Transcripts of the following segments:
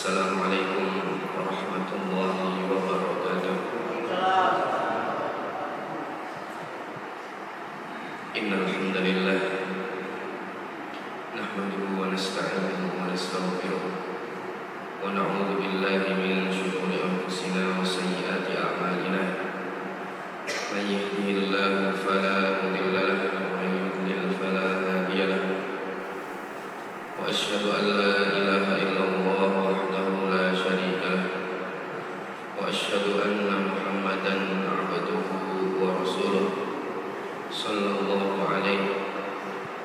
Assalamualaikum warahmatullahi wabarakatuh. Innal hamdalillah nahmaduhu wa nasta'inuhu wa nastaghfiruh wa na'udzu billahi min shururi anfusina wa sayyiati a'malina. Man yahdihillahu fala mudilla lahu wa man yudlil fala hadiya lahu. Wa asyhadu an la ilaha illallah wahdahu la syarika lahu wa asyhadu anna Muhammadan 'abduhu wa rasuluh sallallahu alaihi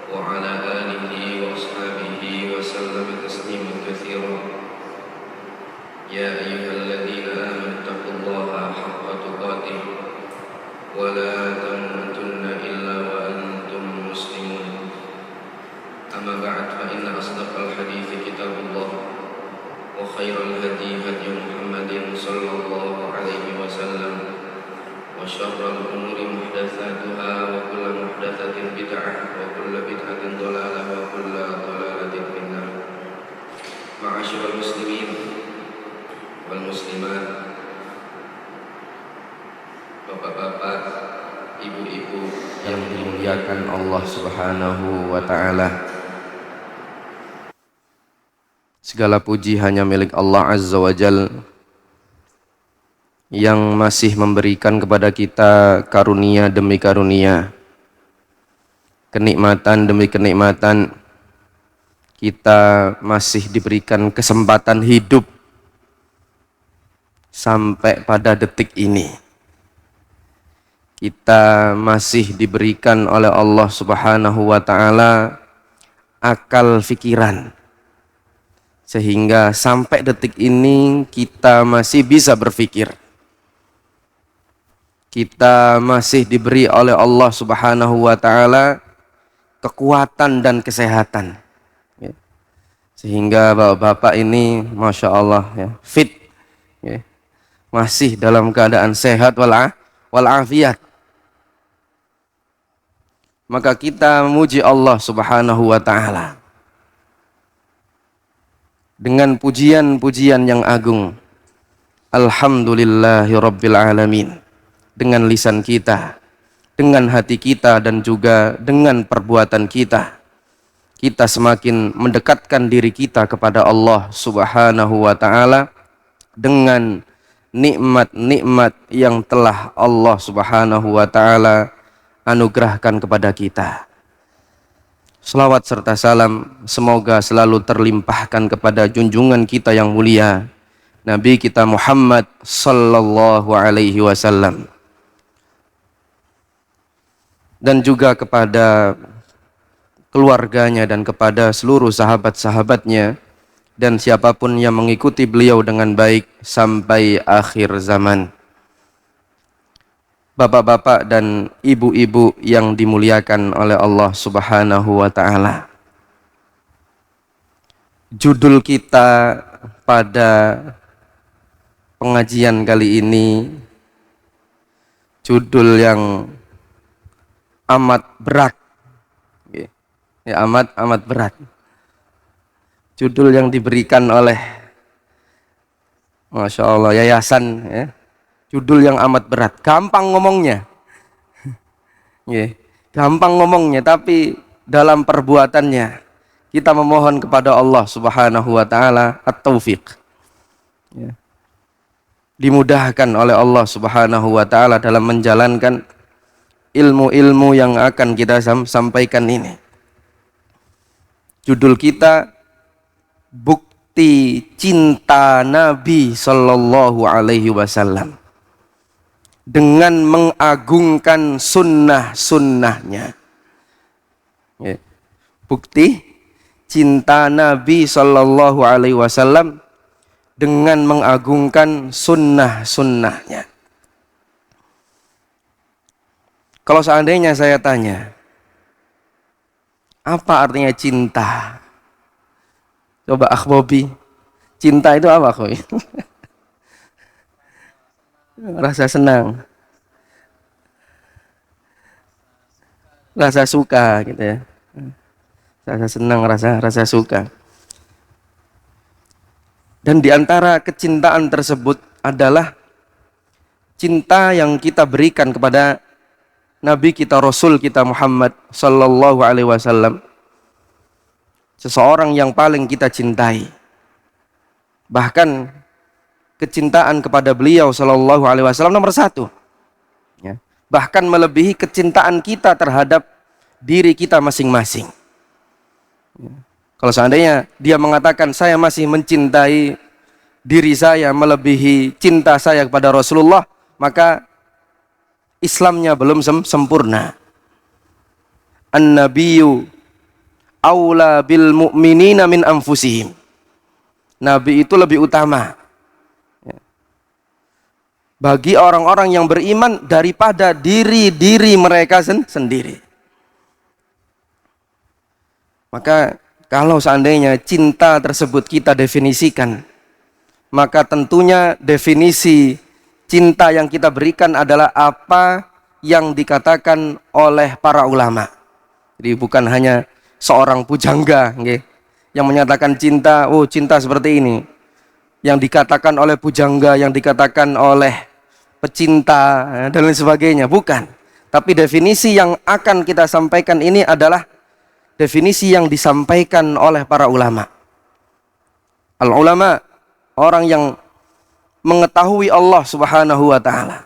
wa ala alihi wa ashabihi wa sallam tasliman katsiran. Ya ayyuhalladzina amanu taqullaha haqqa tuqatih wa la tamutunna illa wa antum muslimun. Amma ba'd, fa inna asdaqal hadithi kitabullah wa khairal hadi hadi Muhammadin sallallahu alaihi wasallam wa syarrul umuri muhdatsatuha wa kullu muhdatsatin bid'ah wa kullu bid'atin dhalalah wa kullu dhalalatin finnar. Ma'asyiral muslimin wal muslimat, bapak-bapak, ibu-ibu yang dimuliakan Allah Subhanahu wa taala. Segala puji hanya milik Allah Azza wa Jal yang masih memberikan kepada kita karunia demi karunia, kenikmatan demi kenikmatan. Kita masih diberikan kesempatan hidup sampai pada detik ini. Kita masih diberikan oleh Allah Subhanahu wa taala akal fikiran, sehingga sampai detik ini kita masih bisa berpikir. Kita masih diberi oleh Allah Subhanahu wa taala kekuatan dan kesehatan, ya. Sehingga bapak-bapak ini Masya Allah, ya, fit, ya, masih dalam keadaan sehat walafiat. Maka kita memuji Allah Subhanahu wa taala dengan pujian-pujian yang agung. Alhamdulillahi Rabbil Alamin. Dengan lisan kita, dengan hati kita, dan juga dengan perbuatan kita, kita semakin mendekatkan diri kita kepada Allah Subhanahu wa ta'ala dengan nikmat-nikmat yang telah Allah Subhanahu wa ta'ala anugerahkan kepada kita. Selawat serta salam semoga selalu terlimpahkan kepada junjungan kita yang mulia, Nabi kita Muhammad sallallahu alaihi wasallam, dan juga kepada keluarganya dan kepada seluruh sahabat-sahabatnya dan siapapun yang mengikuti beliau dengan baik sampai akhir zaman. Bapak-bapak dan ibu-ibu yang dimuliakan oleh Allah Subhanahu wa ta'ala, judul kita pada pengajian kali ini judul yang amat berat, ya, amat berat. Judul yang diberikan oleh Masya Allah yayasan, ya. Judul yang amat berat, gampang ngomongnya, ya, gampang ngomongnya, tapi dalam perbuatannya kita memohon kepada Allah Subhanahu wa ta'ala at-taufiq, ya. Dimudahkan oleh Allah Subhanahu wa ta'ala dalam menjalankan ilmu-ilmu yang akan kita sampaikan ini. Judul kita Bukti Cinta Nabi Sallallahu Alaihi Wasallam dengan mengagungkan sunnah-sunnahnya, ya. Bukti cinta Nabi Sallallahu Alaihi Wasallam dengan mengagungkan sunnah-sunnahnya. Kalau seandainya saya tanya, apa artinya cinta? Coba Akh Bobi, cinta itu apa, Akh? Rasa senang, rasa suka, gitu ya. Rasa senang, rasa suka. Dan di antara kecintaan tersebut adalah cinta yang kita berikan kepada Nabi kita, Rasul kita Muhammad sallallahu alaihi wasallam. Seseorang yang paling kita cintai. Bahkan kecintaan kepada beliau sallallahu alaihi wasallam nomor satu. Ya. Bahkan melebihi kecintaan kita terhadap diri kita masing-masing. Ya. Kalau seandainya dia mengatakan saya masih mencintai diri saya melebihi cinta saya kepada Rasulullah, maka Islamnya belum sempurna. An-nabiyyu aula bil mu'minina min anfusihim. Nabi itu lebih utama bagi orang-orang yang beriman daripada diri-diri mereka sendiri. Maka kalau seandainya cinta tersebut kita definisikan, maka tentunya definisi cinta yang kita berikan adalah apa yang dikatakan oleh para ulama. Jadi bukan hanya seorang pujangga yang menyatakan cinta, oh cinta seperti ini. Yang dikatakan oleh pujangga, yang dikatakan oleh pecinta dan lain sebagainya, bukan. Tapi definisi yang akan kita sampaikan ini adalah definisi yang disampaikan oleh para ulama. Al-ulama, orang yang mengetahui Allah Subhanahu wa taala,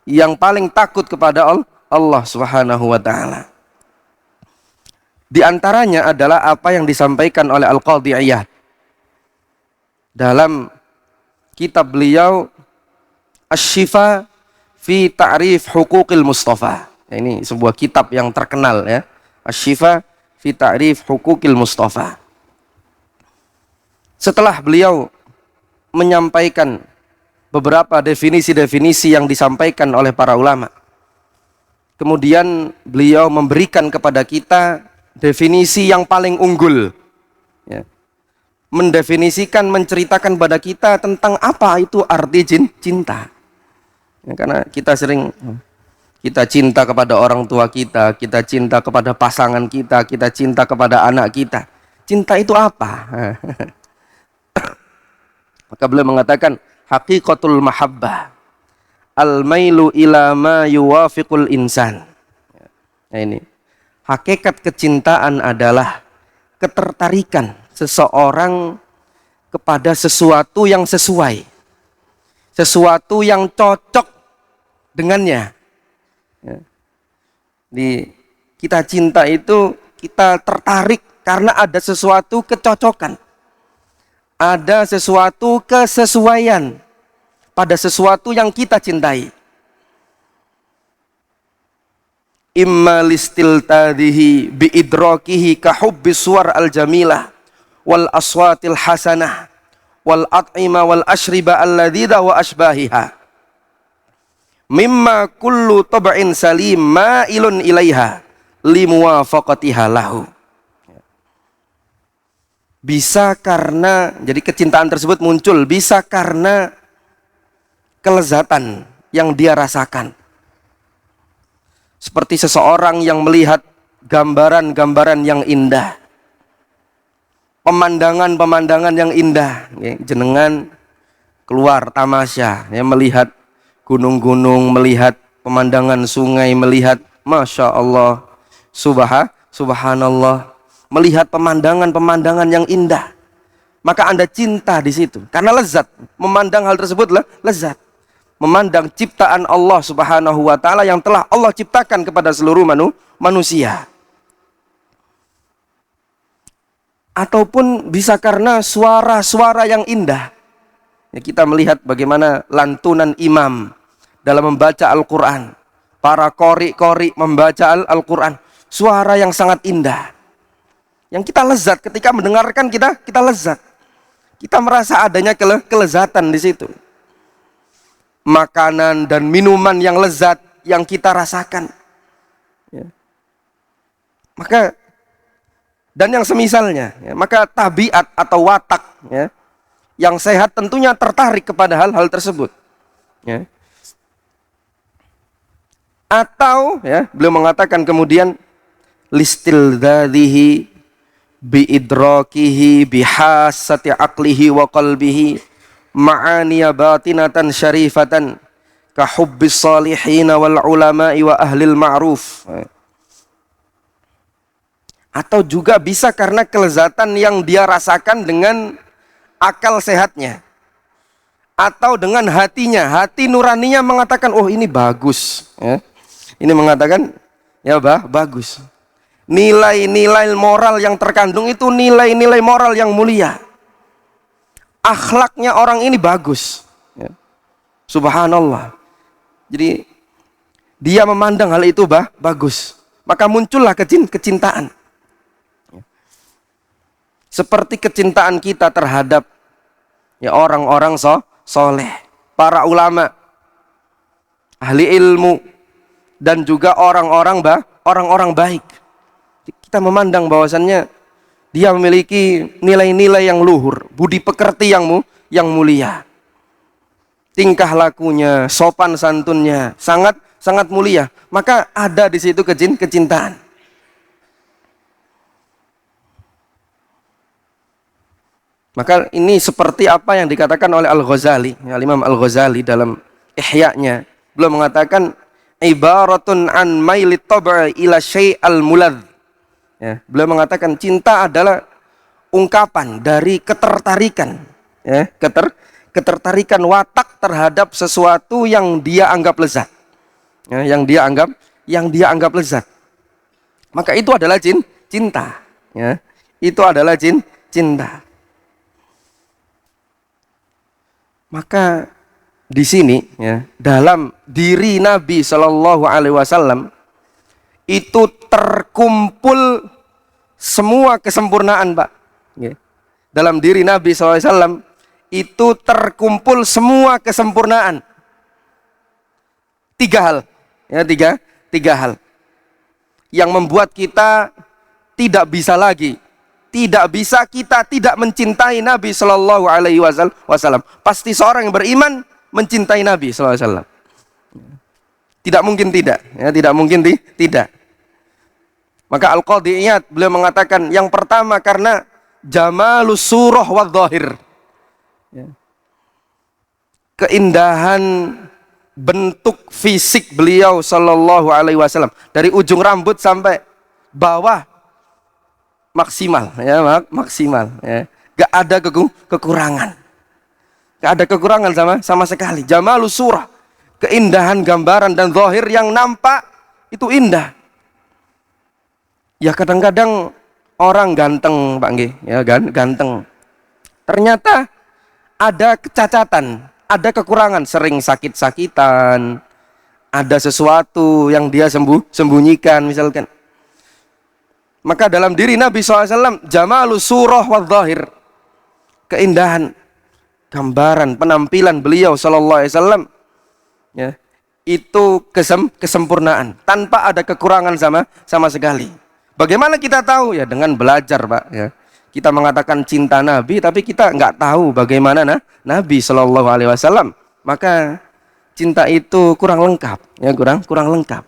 yang paling takut kepada Allah Subhanahu wa taala. Di antaranya adalah apa yang disampaikan oleh Al-Qadhi Iyad dalam kitab beliau Asy-Syifa fi Ta'rif Huquqil Mustafa. Ini sebuah kitab yang terkenal ya. Asy-Syifa fi Ta'rif Huquqil Mustafa. Setelah beliau menyampaikan beberapa definisi-definisi yang disampaikan oleh para ulama, kemudian beliau memberikan kepada kita definisi yang paling unggul ya. Mendefinisikan, menceritakan pada kita tentang apa itu arti cinta ya, karena kita sering kita cinta kepada orang tua kita, kita cinta kepada pasangan kita, kita cinta kepada anak kita. Cinta itu apa? Maka beliau mengatakan haqiqatul mahabbah al-mailu ila ma yuwafiqul insan. Nah ini hakikat kecintaan adalah ketertarikan seseorang kepada sesuatu yang sesuai, sesuatu yang cocok dengannya. Kita cinta itu kita tertarik karena ada sesuatu kecocokan, ada sesuatu kesesuaian pada sesuatu yang kita cintai. Imma listiltadihi biidrakihi kahubbis suwar al-jamilah wal aswatil hasanah wal at'ima wal ashriba alladhidah wa ashbahiha mimma kullu tab'in salim ma'ilun ilaiha limuwafaqatiha lahu. Bisa karena, jadi kecintaan tersebut muncul bisa karena kelezatan yang dia rasakan. Seperti seseorang yang melihat gambaran-gambaran yang indah, pemandangan-pemandangan yang indah, ya, jenengan keluar tamasya, ya, melihat gunung-gunung, melihat pemandangan sungai, melihat Masya Allah, Subhanallah, melihat pemandangan-pemandangan yang indah, maka Anda cinta di situ karena lezat memandang hal tersebut, lezat memandang ciptaan Allah Subhanahu wa taala yang telah Allah ciptakan kepada seluruh manusia. Ataupun bisa karena suara-suara yang indah. Ya, kita melihat bagaimana lantunan imam dalam membaca Al-Qur'an, para qori membaca Al-Qur'an, suara yang sangat indah. Yang kita lezat ketika mendengarkan, kita lezat. Kita merasa adanya kelezatan di situ. Makanan dan minuman yang lezat yang kita rasakan. Ya. Maka dan yang semisalnya, ya, maka tabiat atau watak ya, yang sehat tentunya tertarik kepada hal-hal tersebut. Ya. Atau ya, beliau mengatakan kemudian listildadihi biidrakihi bihassati aqlihi wa qalbihi ma'aniya batinatan syarifatan kahubbis salihin wal ulama'i wa ahlil ma'ruf. Atau juga bisa karena kelezatan yang dia rasakan dengan akal sehatnya, atau dengan hatinya, hati nuraninya mengatakan, oh ini bagus, ya. Ini mengatakan, ya bagus. Nilai-nilai moral yang terkandung itu nilai-nilai moral yang mulia. Akhlaknya orang ini bagus, ya. Subhanallah. Jadi dia memandang hal itu bagus, maka muncullah kecintaan. Seperti kecintaan kita terhadap ya orang-orang soleh, para ulama, ahli ilmu, dan juga orang-orang baik. Kita memandang bahwasannya dia memiliki nilai-nilai yang luhur, budi pekerti yang mulia. Tingkah lakunya, sopan santunnya sangat mulia. Maka ada di situ kecintaan. Maka ini seperti apa yang dikatakan oleh Al-Ghazali, Imam Al-Ghazali dalam Ihya-nya. Beliau mengatakan ibaratun an mailit tab'i ila syai'al mulad. Ya, beliau mengatakan cinta adalah ungkapan dari ketertarikan, ya, ketertarikan watak terhadap sesuatu yang dia anggap lezat. Ya, yang dia anggap lezat. Maka itu adalah cinta, ya. Itu adalah cinta. Maka di sini, ya, dalam diri Nabi Shallallahu Alaihi Wasallam itu terkumpul semua kesempurnaan, Pak. Ya. Dalam diri Nabi Shallallahu Alaihi Wasallam itu terkumpul semua kesempurnaan. Tiga hal, ya, tiga hal yang membuat kita tidak bisa kita tidak mencintai Nabi Shallallahu Alaihi Wasallam. Pasti seorang yang beriman mencintai Nabi Shallallahu Alaihi Wasallam. Tidak mungkin tidak, ya, tidak mungkin tidak. Maka Al-Qadhi Iyad beliau mengatakan yang pertama karena jamalus surah wa dhahir. Ya. Keindahan bentuk fisik beliau Shallallahu Alaihi Wasallam dari ujung rambut sampai bawah maksimal, ya, maksimal, ya. Gak ada kekurangan, sama sekali. Jamalus surah, keindahan gambaran dan zahir yang nampak itu indah. Ya kadang-kadang orang ganteng, Pak nggih, ya ganteng. Ternyata ada kecacatan, ada kekurangan, sering sakit-sakitan, ada sesuatu yang dia sembunyikan misalkan. Maka dalam diri Nabi SAW jamalus surah wa dhahir, keindahan gambaran penampilan beliau SAW, ya, itu kesempurnaan tanpa ada kekurangan sama sekali. Bagaimana kita tahu? Ya dengan belajar, Pak, ya. Kita mengatakan cinta Nabi tapi kita nggak tahu bagaimana Nabi SAW, maka cinta itu kurang lengkap, ya, kurang lengkap.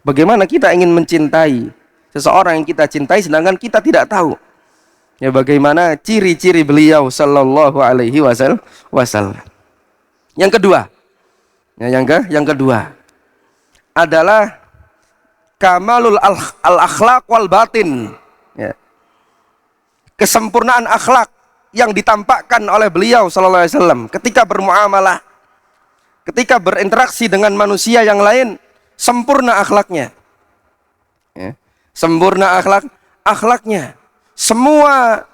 Bagaimana kita ingin mencintai seseorang yang kita cintai sedangkan kita tidak tahu, ya, bagaimana ciri-ciri beliau Sallallahu Alaihi Wasallam. Yang kedua, ya, yang kedua adalah kamalul al-akhlaq wal batin, ya. Kesempurnaan akhlak yang ditampakkan oleh beliau Sallallahu Alaihi Wasallam ketika bermuamalah, ketika berinteraksi dengan manusia yang lain, sempurna akhlaknya, ya. Sempurna akhlaknya. Semua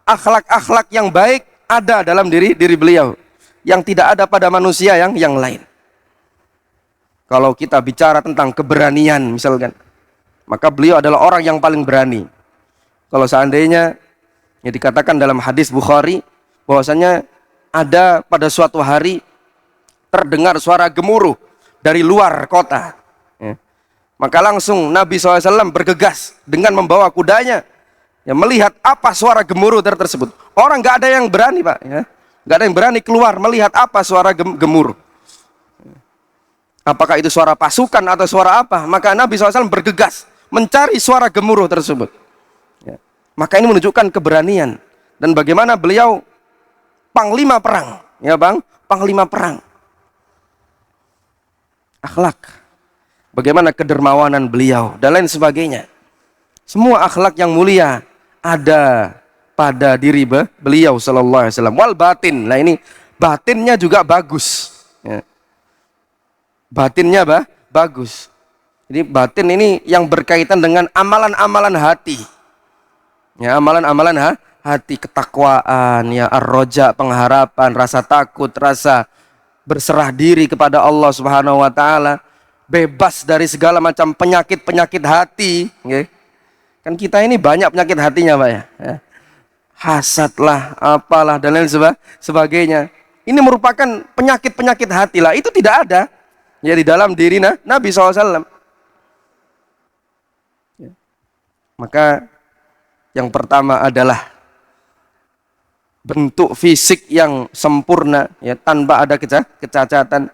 akhlak-akhlak yang baik ada dalam diri beliau yang tidak ada pada manusia yang lain. Kalau kita bicara tentang keberanian misalkan, maka beliau adalah orang yang paling berani. Kalau seandainya ya dikatakan dalam hadis Bukhari bahwasanya ada pada suatu hari terdengar suara gemuruh dari luar kota, ya. Maka langsung Nabi SAW bergegas dengan membawa kudanya, ya, melihat apa suara gemuruh tersebut. Orang nggak ada yang berani, Pak, ya. Nggak ada yang berani keluar melihat apa suara gemuruh. Apakah itu suara pasukan atau suara apa? Maka Nabi SAW bergegas mencari suara gemuruh tersebut, ya. Maka ini menunjukkan keberanian dan bagaimana beliau panglima perang, ya Bang, panglima perang. Akhlak, bagaimana kedermawanan beliau dan lain sebagainya. Semua akhlak yang mulia ada pada diri beliau sallallahu alaihi wasallam. Wal batin. Nah ini batinnya juga bagus. Ya. Batinnya bagus. Jadi batin ini yang berkaitan dengan amalan-amalan hati. Ya, amalan-amalan hati, ketakwaan, ya, ar-roja, pengharapan, rasa takut, rasa berserah diri kepada Allah Subhanahu wa taala, bebas dari segala macam penyakit-penyakit hati, ya. Kan kita ini banyak penyakit hatinya, Pak ya. Hasad lah, apalah dan lain sebagainya. Ini merupakan penyakit-penyakit hati lah. Itu tidak ada ya di dalam diri Nabi SAW. Ya. Maka yang pertama adalah bentuk fisik yang sempurna, ya, tanpa ada kecacatan.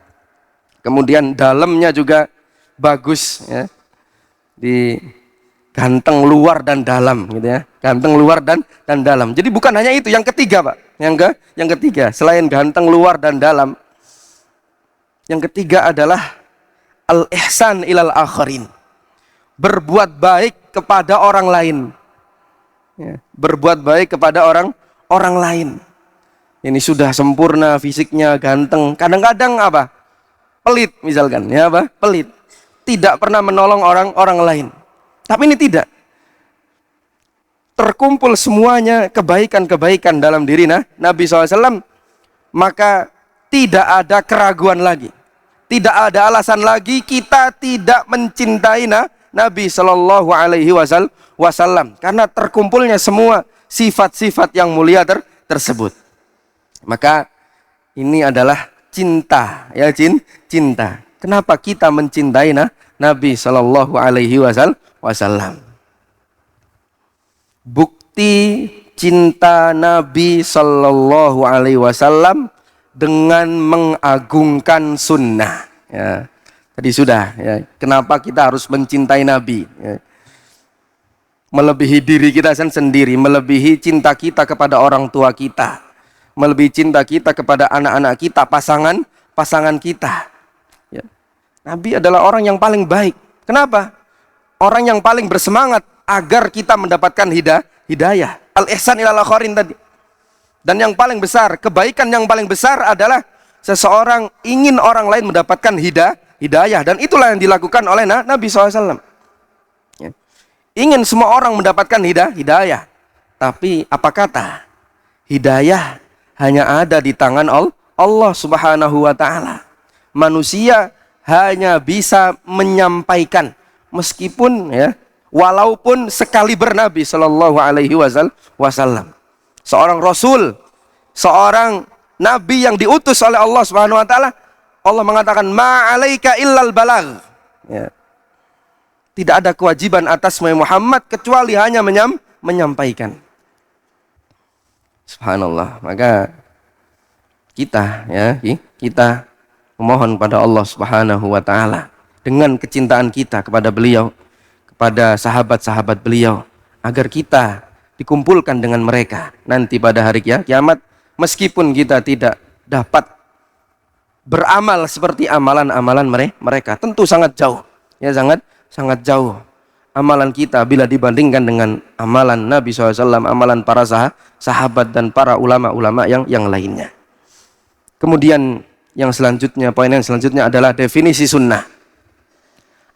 Kemudian dalamnya juga bagus, ya. Di ganteng luar dan dalam, gitu ya. Ganteng luar dan dalam. Jadi bukan hanya itu, yang ketiga, Pak. Yang ketiga, selain ganteng luar dan dalam, yang ketiga adalah al-ihsan ilal akharin. Berbuat baik kepada orang lain. Ya, berbuat baik kepada orang lain. Ini sudah sempurna fisiknya, ganteng. Kadang-kadang apa? Pelit misalkan, ya apa? Pelit. Tidak pernah menolong orang lain. Tapi ini tidak. Terkumpul semuanya kebaikan-kebaikan dalam diri Nabi SAW, maka tidak ada keraguan lagi. Tidak ada alasan lagi kita tidak mencintai Nabi Shallallahu Alaihi Wasallam, karena terkumpulnya semua sifat-sifat yang mulia tersebut. Maka ini adalah cinta, ya, cinta. Kenapa kita mencintai Nabi Shallallahu Alaihi Wasallam? Bukti cinta Nabi Shallallahu Alaihi Wasallam dengan mengagungkan sunnah. Ya, tadi sudah. Ya, kenapa kita harus mencintai Nabi? Ya. Melebihi diri kita sendiri, melebihi cinta kita kepada orang tua kita, melebihi cinta kita kepada anak-anak kita, pasangan kita. Ya. Nabi adalah orang yang paling baik. Kenapa? Orang yang paling bersemangat agar kita mendapatkan hidayah. Al-ihsan ilal akharin tadi. Dan yang paling besar, kebaikan yang paling besar adalah seseorang ingin orang lain mendapatkan hidayah. Dan itulah yang dilakukan oleh Nabi SAW. Ya. Ingin semua orang mendapatkan hidayah. Tapi apa kata? Hidayah hanya ada di tangan Allah Subhanahu wa ta'ala. Manusia hanya bisa menyampaikan. Meskipun, ya, walaupun sekali bernabi Sallallahu Alaihi Wasallam. Seorang Rasul, seorang Nabi yang diutus oleh Allah Subhanahu Wa Taala, Allah mengatakan ma'alaika illal balagh. Ya. Tidak ada kewajiban atas Muhammad kecuali hanya menyampaikan. Subhanallah. Maka kita, ya, kita memohon pada Allah Subhanahu Wa Taala dengan kecintaan kita kepada beliau, kepada sahabat-sahabat beliau, agar kita dikumpulkan dengan mereka nanti pada hari kiamat, meskipun kita tidak dapat beramal seperti amalan-amalan mereka. Tentu sangat jauh, ya, sangat jauh amalan kita bila dibandingkan dengan amalan Nabi SAW, amalan para sahabat dan para ulama-ulama yang lainnya. Kemudian yang selanjutnya, poin yang selanjutnya adalah definisi sunnah.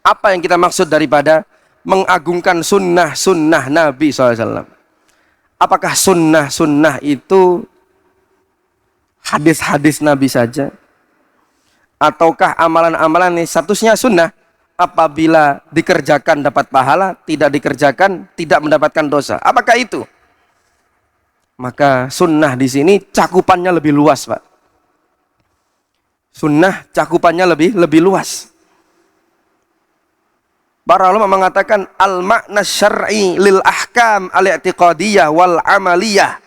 Apa yang kita maksud daripada mengagungkan sunnah Nabi SAW? Apakah sunnah itu hadis-hadis Nabi saja? Ataukah amalan-amalan ini statusnya sunnah? Apabila dikerjakan dapat pahala, tidak dikerjakan tidak mendapatkan dosa. Apakah itu? Maka sunnah di sini cakupannya lebih luas, Pak. Sunnah cakupannya lebih luas. Para ulama mengatakan al-makna syar'i lil ahkam al-i'tiqadiyah wal amaliyah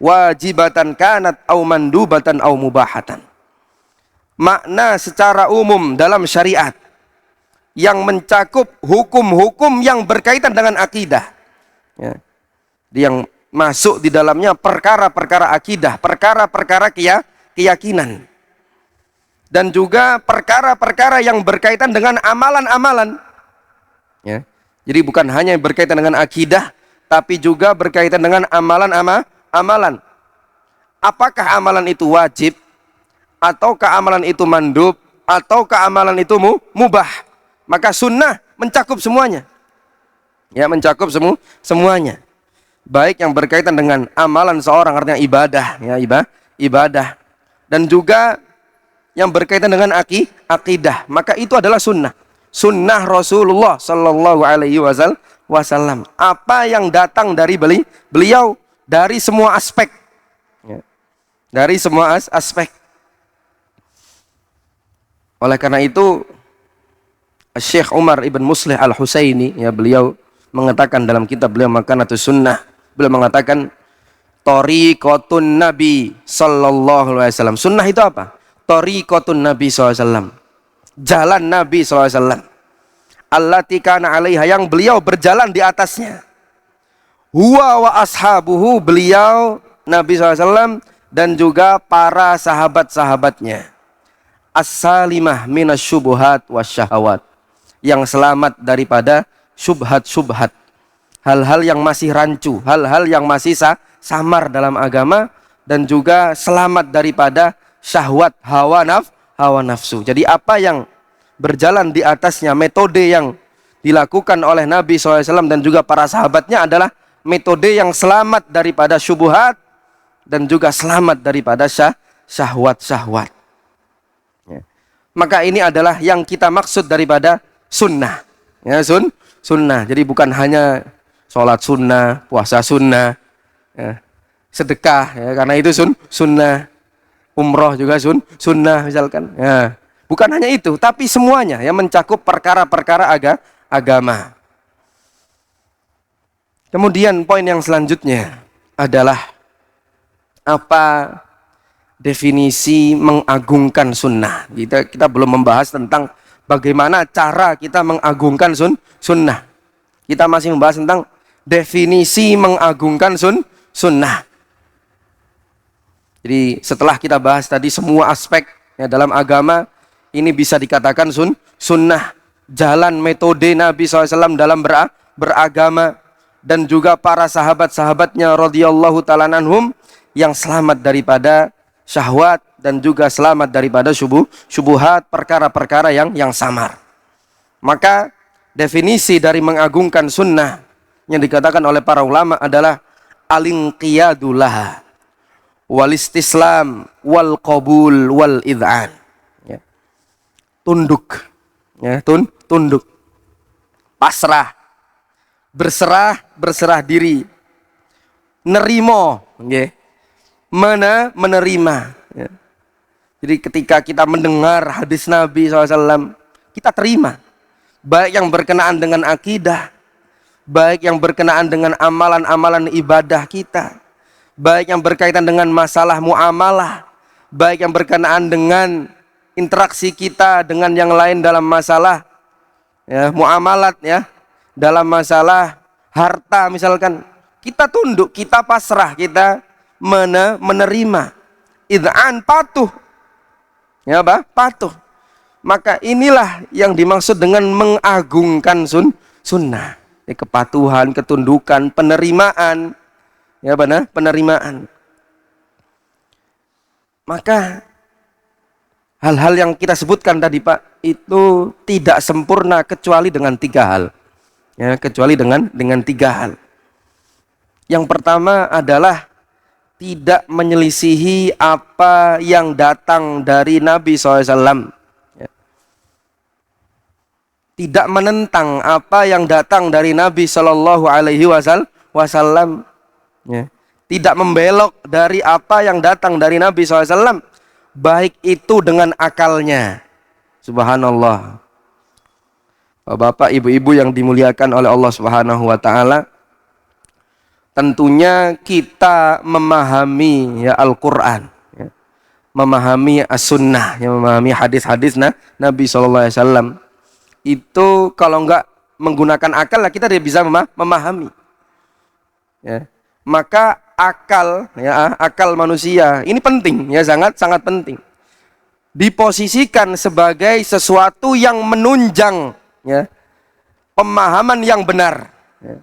wajibatan kanat au mandubatan au mubahatan. Makna secara umum dalam syariat yang mencakup hukum-hukum yang berkaitan dengan akidah. Ya. Yang masuk di dalamnya perkara-perkara akidah, perkara-perkara keyakinan. Dan juga perkara-perkara yang berkaitan dengan amalan-amalan. Ya. Jadi bukan hanya berkaitan dengan akidah, tapi juga berkaitan dengan amalan. Apakah amalan itu wajib, ataukah amalan itu mandub, ataukah amalan itu mubah? Maka sunnah mencakup semuanya. Ya, mencakup semuanya. Baik yang berkaitan dengan amalan seorang, artinya ibadah, ya, ibadah. Dan juga yang berkaitan dengan akidah, maka itu adalah sunnah. Sunnah Rasulullah Sallallahu Alaihi Wasallam. Apa yang datang dari beliau dari semua aspek, ya. Dari semua aspek. Oleh karena itu, Syekh Umar ibn Muslih al-Husaini, ya, beliau mengatakan dalam kitab beliau Makanatus Sunnah, beliau mengatakan Tariqatun Nabi Sallallahu Alaihi Wasallam. Sunnah itu apa? Tariqatun Nabi SAW, jalan Nabi SAW, allati kana 'alaiha, yang beliau berjalan di atasnya, huwa wa ashabuhu, beliau Nabi SAW dan juga para sahabat-sahabatnya, as-salimah minasyubuhat wasyahawat, yang selamat daripada syubhat-syubhat, hal-hal yang masih rancu, hal-hal yang masih samar dalam agama, dan juga selamat daripada syahwat, hawa nafsu. Jadi apa yang berjalan di atasnya, metode yang dilakukan oleh Nabi SAW dan juga para sahabatnya adalah metode yang selamat daripada syubhat dan juga selamat daripada syahwat-syahwat. Ya. Maka ini adalah yang kita maksud daripada sunnah. Ya, sunnah. Jadi bukan hanya sholat sunnah, puasa sunnah, ya, sedekah, ya, karena itu sunnah. Umroh juga sunnah misalkan. Ya. Bukan hanya itu, tapi semuanya yang mencakup perkara-perkara agama. Kemudian poin yang selanjutnya adalah apa definisi mengagungkan sunnah. Kita belum membahas tentang bagaimana cara kita mengagungkan sunnah. Kita masih membahas tentang definisi mengagungkan sunnah. Jadi setelah kita bahas tadi semua aspek, ya, dalam agama, ini bisa dikatakan sunnah, jalan metode Nabi SAW dalam beragama, dan juga para sahabat-sahabatnya radhiyallahu ta'ala anhum yang selamat daripada syahwat dan juga selamat daripada syubuhat, perkara-perkara yang samar. Maka definisi dari mengagungkan sunnah yang dikatakan oleh para ulama adalah al-inqiyadu laha, wal istislam, wal qabul, wal id'an. Ya. Tunduk, ya, tunduk, pasrah, berserah diri, nerimo, ya, menerima. Ya. Jadi ketika kita mendengar hadis Nabi SAW, kita terima, baik yang berkenaan dengan akidah, baik yang berkenaan dengan amalan-amalan ibadah kita, baik yang berkaitan dengan masalah muamalah, baik yang berkenaan dengan interaksi kita dengan yang lain dalam masalah, ya, muamalat, ya, dalam masalah harta misalkan, kita tunduk, kita pasrah, kita menerima, id'an, patuh, ya, patuh. Maka inilah yang dimaksud dengan mengagungkan sunnah, ya, kepatuhan, ketundukan, penerimaan. Ya, benar, penerimaan. Maka hal-hal yang kita sebutkan tadi, Pak, itu tidak sempurna kecuali dengan 3 hal. Ya, kecuali dengan 3 hal. Yang pertama adalah tidak menyelisihi apa yang datang dari Nabi SAW. Ya. Tidak menentang apa yang datang dari Nabi Shallallahu Alaihi Wasallam. Ya. Tidak membelok dari apa yang datang dari Nabi SAW, baik itu dengan akalnya. Subhanallah. Bapak, ibu-ibu yang dimuliakan oleh Allah Subhanahu wa Ta'ala, tentunya kita memahami, ya, Al-Quran, ya, memahami as-sunnah, ya, memahami hadis-hadis Nabi SAW. Itu kalau enggak menggunakan akal, kita tidak bisa memahami. Ya. maka akal, ya, akal manusia ini penting, ya, sangat sangat penting. Diposisikan sebagai sesuatu yang menunjang, ya, pemahaman yang benar. Ya.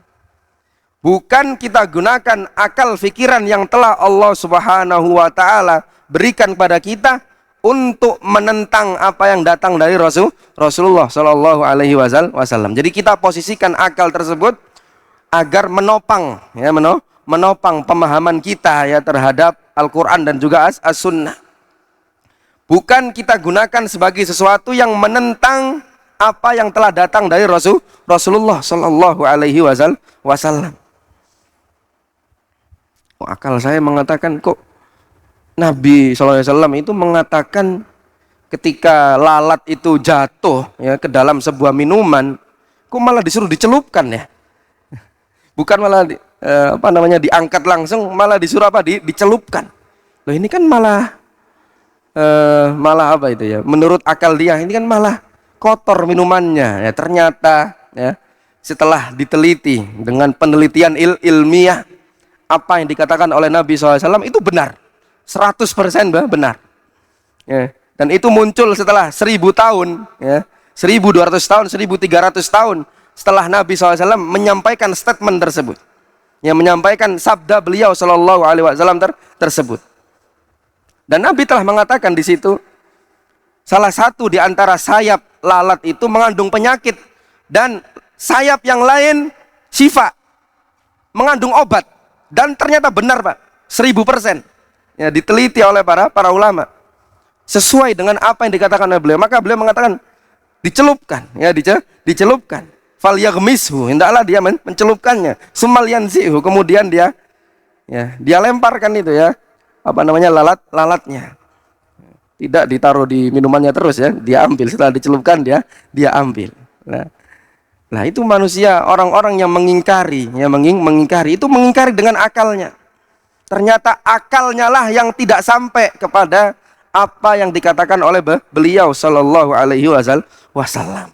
Bukan kita gunakan akal fikiran yang telah Allah Subhanahu wa taala berikan pada kita untuk menentang apa yang datang dari Rasulullah Shallallahu alaihi wasallam. Jadi kita posisikan akal tersebut agar menopang, ya, menopang pemahaman kita, ya, terhadap Al-Qur'an dan juga As-Sunnah. Bukan kita gunakan sebagai sesuatu yang menentang apa yang telah datang dari Rasulullah Shallallahu alaihi wasallam. Akal saya mengatakan, kok Nabi SAW itu mengatakan ketika lalat itu jatuh, ya, ke dalam sebuah minuman, kok malah disuruh dicelupkan, ya? Bukan malah diangkat langsung, malah disuruh dicelupkan. Loh, ini kan malah apa itu, ya? Menurut akal dia ini kan malah kotor minumannya, ya. Ternyata, ya, setelah diteliti dengan penelitian ilmiah, apa yang dikatakan oleh Nabi SAW itu benar, 100% benar, ya. Dan itu muncul setelah 1000 tahun, ya, 1200 tahun, 1300 tahun setelah Nabi SAW menyampaikan statement tersebut, yang menyampaikan sabda beliau Shallallahu alaihi wasallam tersebut. Dan Nabi telah mengatakan di situ, salah satu di antara sayap lalat itu mengandung penyakit, dan sayap yang lain syifa, mengandung obat. Dan ternyata benar, Pak, 1000%. Ya, diteliti oleh para ulama sesuai dengan apa yang dikatakan oleh beliau. Maka beliau mengatakan dicelupkan, ya, dicelupkan. Fal yaghmishu, hendaklah dia mencelupkannya. Sumal yanzihu, kemudian dia lemparkan itu, ya, lalatnya. Tidak ditaruh di minumannya terus, ya, dia ambil setelah dicelupkan, dia ambil. Nah, itu manusia, orang-orang yang mengingkari, itu mengingkari dengan akalnya. Ternyata akalnya lah yang tidak sampai kepada apa yang dikatakan oleh beliau Shallallahu alaihi wasallam.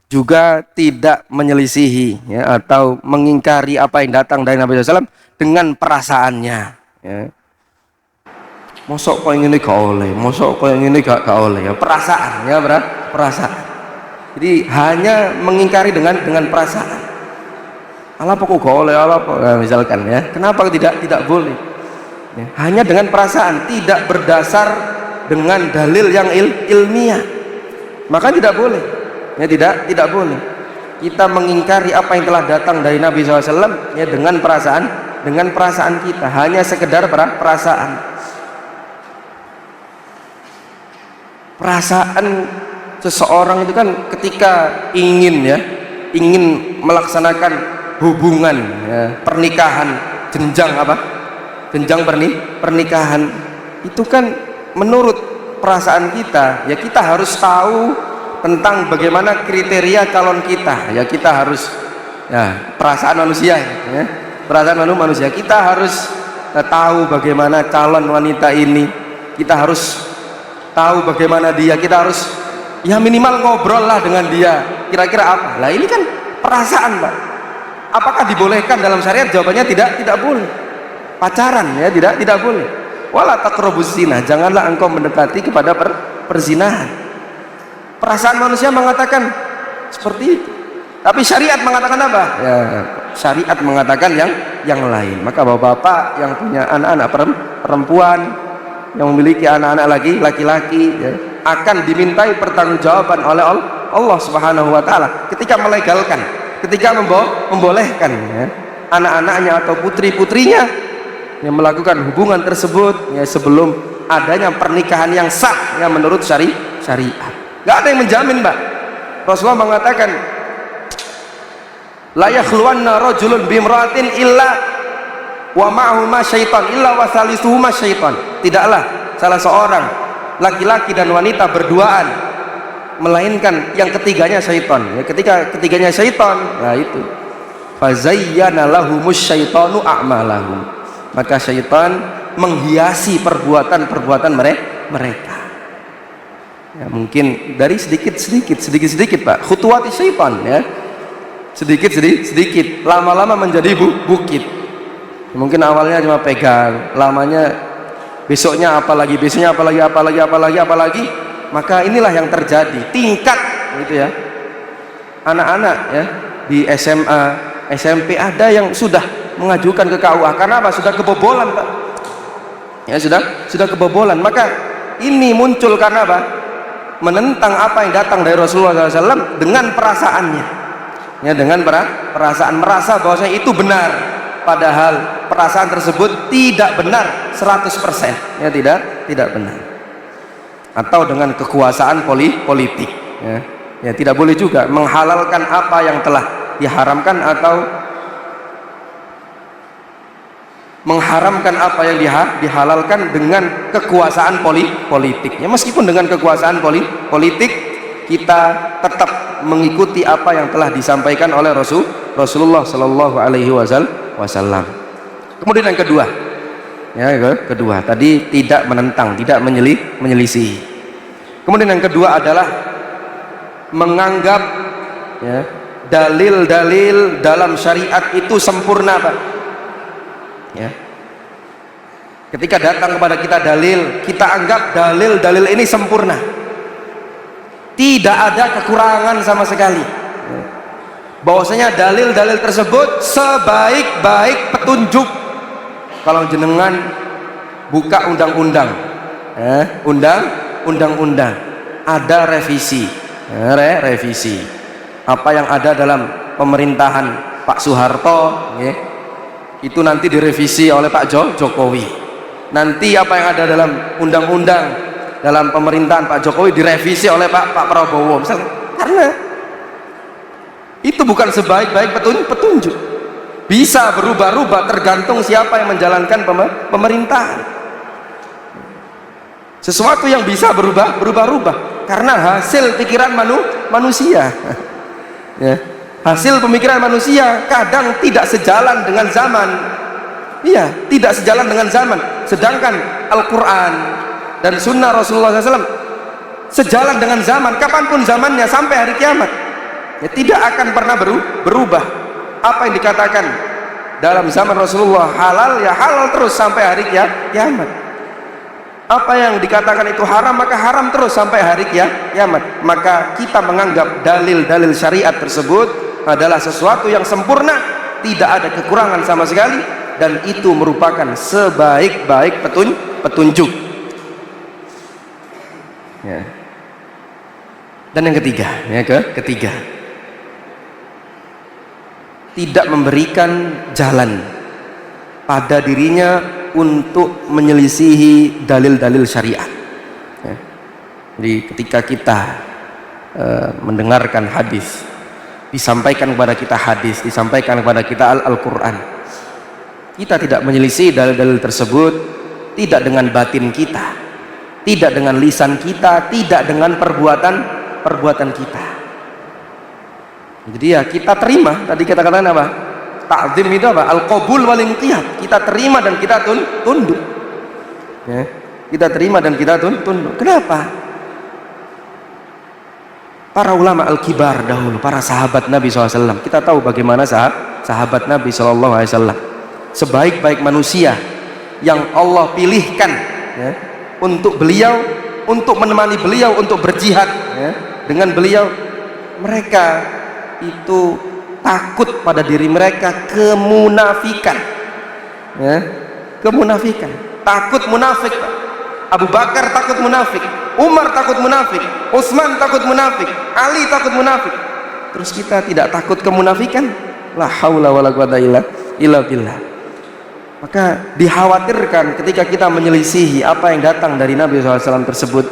Juga tidak menyelisihi, ya, atau mengingkari apa yang datang dari Nabi SAW dengan perasaannya, ya. Mosok kok yang ini gak oleh, mosok kok yang ini gak oleh, ya, perasaan, ya, perasaan. Jadi hanya mengingkari dengan perasaan. Ala apa kok gak oleh, ala apa, nah, misalkan, ya. Kenapa tidak boleh? Ya, hanya dengan perasaan, tidak berdasar dengan dalil yang ilmiah. Maka tidak boleh. Ya, tidak boleh. Kita mengingkari apa yang telah datang dari Nabi SAW, ya, dengan perasaan kita, hanya sekedar perasaan. Perasaan seseorang itu kan ketika ingin melaksanakan hubungan, ya, pernikahan, jenjang pernikahan, itu kan menurut perasaan kita, ya, kita harus tahu tentang bagaimana kriteria calon kita, ya, kita harus, ya, perasaan manusia, ya, perasaan manusia, kita harus tahu bagaimana calon wanita ini, kita harus tahu bagaimana dia, kita harus, ya, minimal ngobrol lah dengan dia, kira-kira apa. Lah ini kan perasaan, Pak. Apakah dibolehkan dalam syariat? Jawabannya tidak boleh. Pacaran, ya, tidak boleh. Wala taqrabuz zina, janganlah engkau mendekati kepada perzinahan. Perasaan manusia mengatakan seperti itu, tapi syariat mengatakan apa? Ya, syariat mengatakan yang lain. Maka bapak-bapak yang punya anak-anak perempuan, yang memiliki anak-anak laki-laki, ya, akan dimintai pertanggungjawaban oleh Allah Subhanahu wa taala ketika melegalkan, ketika membolehkan, ya, anak-anaknya atau putri-putrinya yang melakukan hubungan tersebut, ya, sebelum adanya pernikahan yang sah, yang menurut syariat. Gak ada yang menjamin, Mbak. Rasulullah mengatakan, la yakhluwanna rajulun bimra'atin illa wa ma'ahuma syaitan illa wa salisuhuma syaitan. Tidaklah salah seorang laki-laki dan wanita berduaan melainkan yang ketiganya syaitan, ya, ketika ketiganya syaitan, nah itu fazayyana lahumus syaitanu a'malahum, maka syaitan menghiasi perbuatan mereka. Ya, mungkin dari sedikit Pak, khutuwati syaitan, ya, sedikit, lama-lama menjadi bukit. Mungkin awalnya cuma pegang, lamanya besoknya apalagi, maka inilah yang terjadi. Tingkat gitu ya. Anak-anak ya di SMA, SMP ada yang sudah mengajukan ke KUA karena apa? Sudah kebobolan, Pak. Ya sudah kebobolan. Maka ini muncul karena apa? Menentang apa yang datang dari Rasulullah SAW dengan perasaannya. Ya, dengan perasaan, merasa bahwasanya itu benar, padahal perasaan tersebut tidak benar 100%. Ya, tidak benar. Atau dengan kekuasaan politik. Ya, tidak boleh juga menghalalkan apa yang telah diharamkan atau mengharamkan apa yang dihalalkan dengan kekuasaan politik. Ya, meskipun dengan kekuasaan politik kita tetap mengikuti apa yang telah disampaikan oleh Rasulullah Shallallahu Alaihi Wasallam. Kemudian yang kedua, tadi tidak menentang, tidak menyelisih. Kemudian yang kedua adalah menganggap ya, dalil-dalil dalam syariat itu sempurna, Pak. Ya. Ketika datang kepada kita dalil, kita anggap dalil-dalil ini sempurna, tidak ada kekurangan sama sekali. Bahwasanya dalil-dalil tersebut sebaik-baik petunjuk. Kalau jenengan buka undang-undang, undang-undang ada revisi, revisi. Apa yang ada dalam pemerintahan Pak Soeharto, ya, itu nanti direvisi oleh Pak Jokowi. Nanti apa yang ada dalam undang-undang dalam pemerintahan Pak Jokowi direvisi oleh Pak Prabowo misalnya. Karena itu bukan sebaik-baik petunjuk. Bisa berubah-ubah tergantung siapa yang menjalankan pemerintahan. Sesuatu yang bisa berubah-ubah karena hasil pikiran manusia. Ya. Hasil pemikiran manusia kadang tidak sejalan dengan zaman. Iya, tidak sejalan dengan zaman. Sedangkan Al-Quran dan Sunnah Rasulullah SAW sejalan dengan zaman, kapanpun zamannya sampai hari kiamat. Ya, tidak akan pernah berubah. Apa yang dikatakan dalam zaman Rasulullah halal, ya halal terus sampai hari kiamat. Apa yang dikatakan itu haram, maka haram terus sampai hari kiamat. Maka kita menganggap dalil-dalil syariat tersebut adalah sesuatu yang sempurna, tidak ada kekurangan sama sekali, dan itu merupakan sebaik-baik petunjuk. Ya. Dan yang ketiga, ketiga, tidak memberikan jalan pada dirinya untuk menyelisihi dalil-dalil syariat. Ya. Jadi ketika kita mendengarkan hadis, disampaikan kepada kita hadis, disampaikan kepada kita Al-Quran, kita tidak menyelisih dalil-dalil tersebut, tidak dengan batin kita, tidak dengan lisan kita, tidak dengan perbuatan kita. Jadi ya kita terima, tadi kita katakan apa? Ta'zim itu apa? Al-qabul wal inqiyad. Kita terima dan kita tunduk. Ya, kita terima dan kita tunduk. Kenapa? Para ulama al-kibar dahulu, para sahabat Nabi SAW, kita tahu bagaimana sahabat Nabi SAW, sebaik-baik manusia yang Allah pilihkan ya, untuk beliau, untuk menemani beliau, untuk berjihad ya, dengan beliau. Mereka itu takut pada diri mereka kemunafikan ya, kemunafikan, takut munafik. Abu Bakar takut munafik, Umar takut munafik, Utsman takut munafik, Ali takut munafik. Terus kita tidak takut kemunafikan? La haula wala quwata illa billah. Maka dikhawatirkan ketika kita menyelisihi apa yang datang dari Nabi SAW tersebut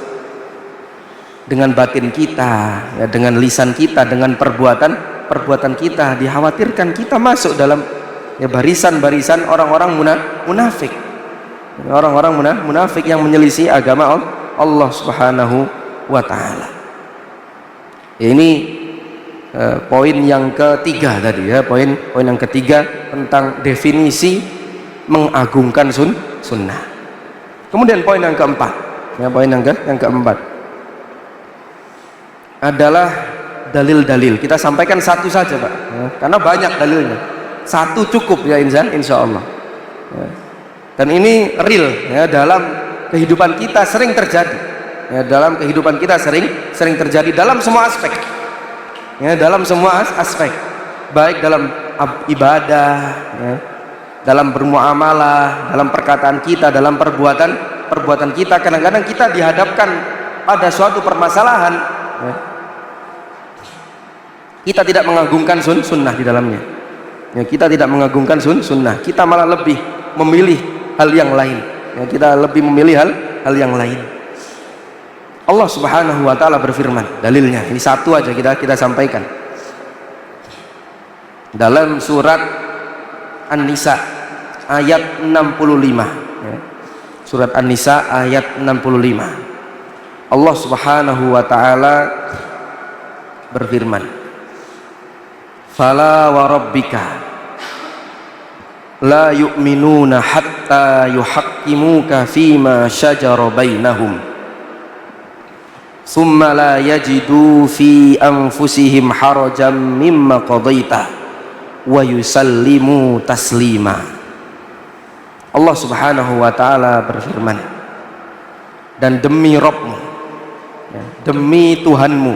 dengan batin kita, ya, dengan lisan kita, dengan perbuatan kita, dikhawatirkan kita masuk dalam ya, barisan-barisan orang-orang munafik. Orang-orang munafik yang menyelisih agama Allah Subhanahu wa Ta'ala. Ya, ini poin yang ketiga tadi ya, poin yang ketiga tentang definisi mengagungkan sunnah. Kemudian poin yang keempat, ya, poin yang keempat adalah dalil-dalil. Kita sampaikan satu saja Pak, ya, karena banyak dalilnya. Satu cukup ya insya Allah. Ya. Dan ini real ya, dalam kehidupan kita sering terjadi. Ya, dalam kehidupan kita sering terjadi dalam semua aspek. Ya, dalam semua aspek. Baik dalam ibadah, ya, dalam bermuamalah, dalam perkataan kita, dalam perbuatan kita. Kadang-kadang kita dihadapkan pada suatu permasalahan, ya, kita tidak mengagungkan sunnah di dalamnya. Ya, kita tidak mengagungkan sunnah, kita malah lebih memilih hal yang lain. Ya, kita lebih memilih hal yang lain. Allah Subhanahu wa taala berfirman, dalilnya ini satu aja kita sampaikan. Dalam surat An-Nisa ayat 65. Ya. Surat An-Nisa ayat 65. Allah Subhanahu wa taala berfirman, "Fala wa rabbika la yu'minuna hatta yuhaqqimuka fima shajara bainahum thumma la yajidu fi anfusihim harajan mimma qadaita wa yusallimu taslima." Allah Subhanahu wa taala berfirman, dan demi Rabbmu, ya, demi Tuhanmu,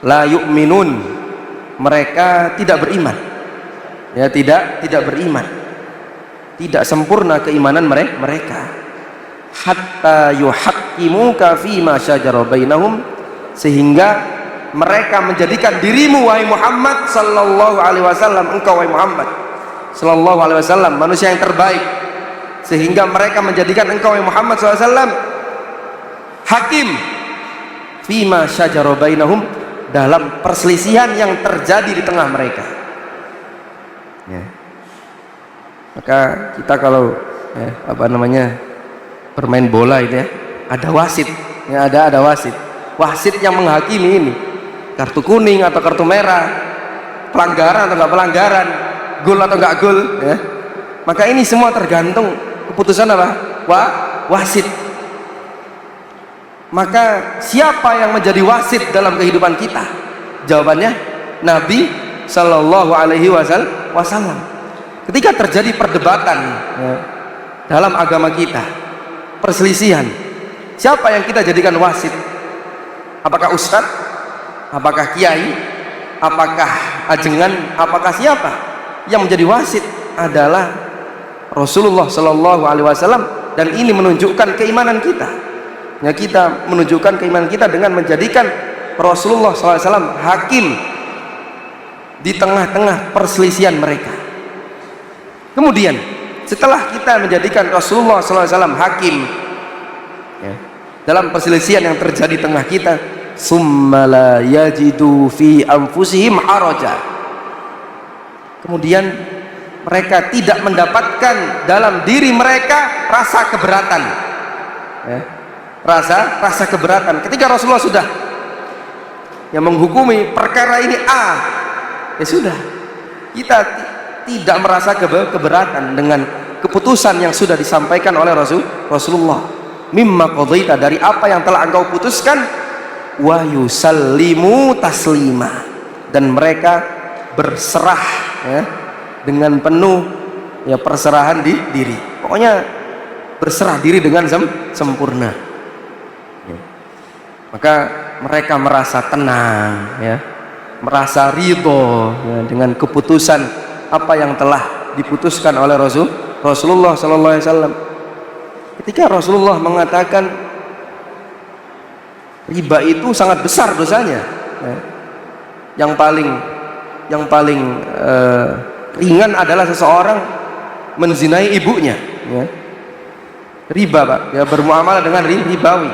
la yu'minun, mereka tidak beriman. Ya, tidak beriman, tidak sempurna keimanan mereka, hatta yuhaqqimuka fima syajara bainahum, sehingga mereka menjadikan dirimu wahai Muhammad sallallahu alaihi wasallam, engkau wahai Muhammad sallallahu alaihi wasallam, manusia yang terbaik, sehingga mereka menjadikan engkau wahai Muhammad sallallahu alaihi wasallam hakim fima syajara bainahum, dalam perselisihan yang terjadi di tengah mereka. Ya. Maka kita kalau bermain bola itu ya, ada wasit, ya, ada wasit yang menghakimi ini, kartu kuning atau kartu merah, pelanggaran atau enggak pelanggaran, gol atau enggak gol, ya. Maka ini semua tergantung keputusan apa? Wasit. Maka siapa yang menjadi wasit dalam kehidupan kita? Jawabannya Nabi Sallallahu Alaihi Wasallam. Ketika terjadi perdebatan, ya, dalam agama kita, perselisihan, siapa yang kita jadikan wasit? Apakah ustadz? Apakah kiai? Apakah ajengan? Apakah siapa? Yang menjadi wasit adalah Rasulullah Sallallahu Alaihi Wasallam, dan ini menunjukkan keimanan kita. Ya, kita menunjukkan keimanan kita dengan menjadikan Rasulullah SAW hakim di tengah-tengah perselisihan mereka. Kemudian setelah kita menjadikan Rasulullah SAW hakim, ya, dalam perselisihan yang terjadi di tengah kita, summa la yajidu fi anfusihim haraja, kemudian mereka tidak mendapatkan dalam diri mereka rasa keberatan, ya, rasa keberatan ketika Rasulullah sudah yang menghukumi perkara ini A, ya sudah, kita tidak merasa keberatan dengan keputusan yang sudah disampaikan oleh Rasulullah, mimma qadaita, dari apa yang telah engkau putuskan, wa yusallimu taslima, dan mereka berserah, ya, dengan penuh, ya, perserahan diri, pokoknya berserah diri dengan sempurna, ya. Maka mereka merasa tenang, ya, merasa ridho, ya, dengan keputusan apa yang telah diputuskan oleh Rasulullah Sallallahu Alaihi Wasallam. Ketika Rasulullah mengatakan riba itu sangat besar dosanya, ya, yang paling ringan adalah seseorang menzinai ibunya, ya. Riba, Pak, ya, bermuamalah dengan ribawi,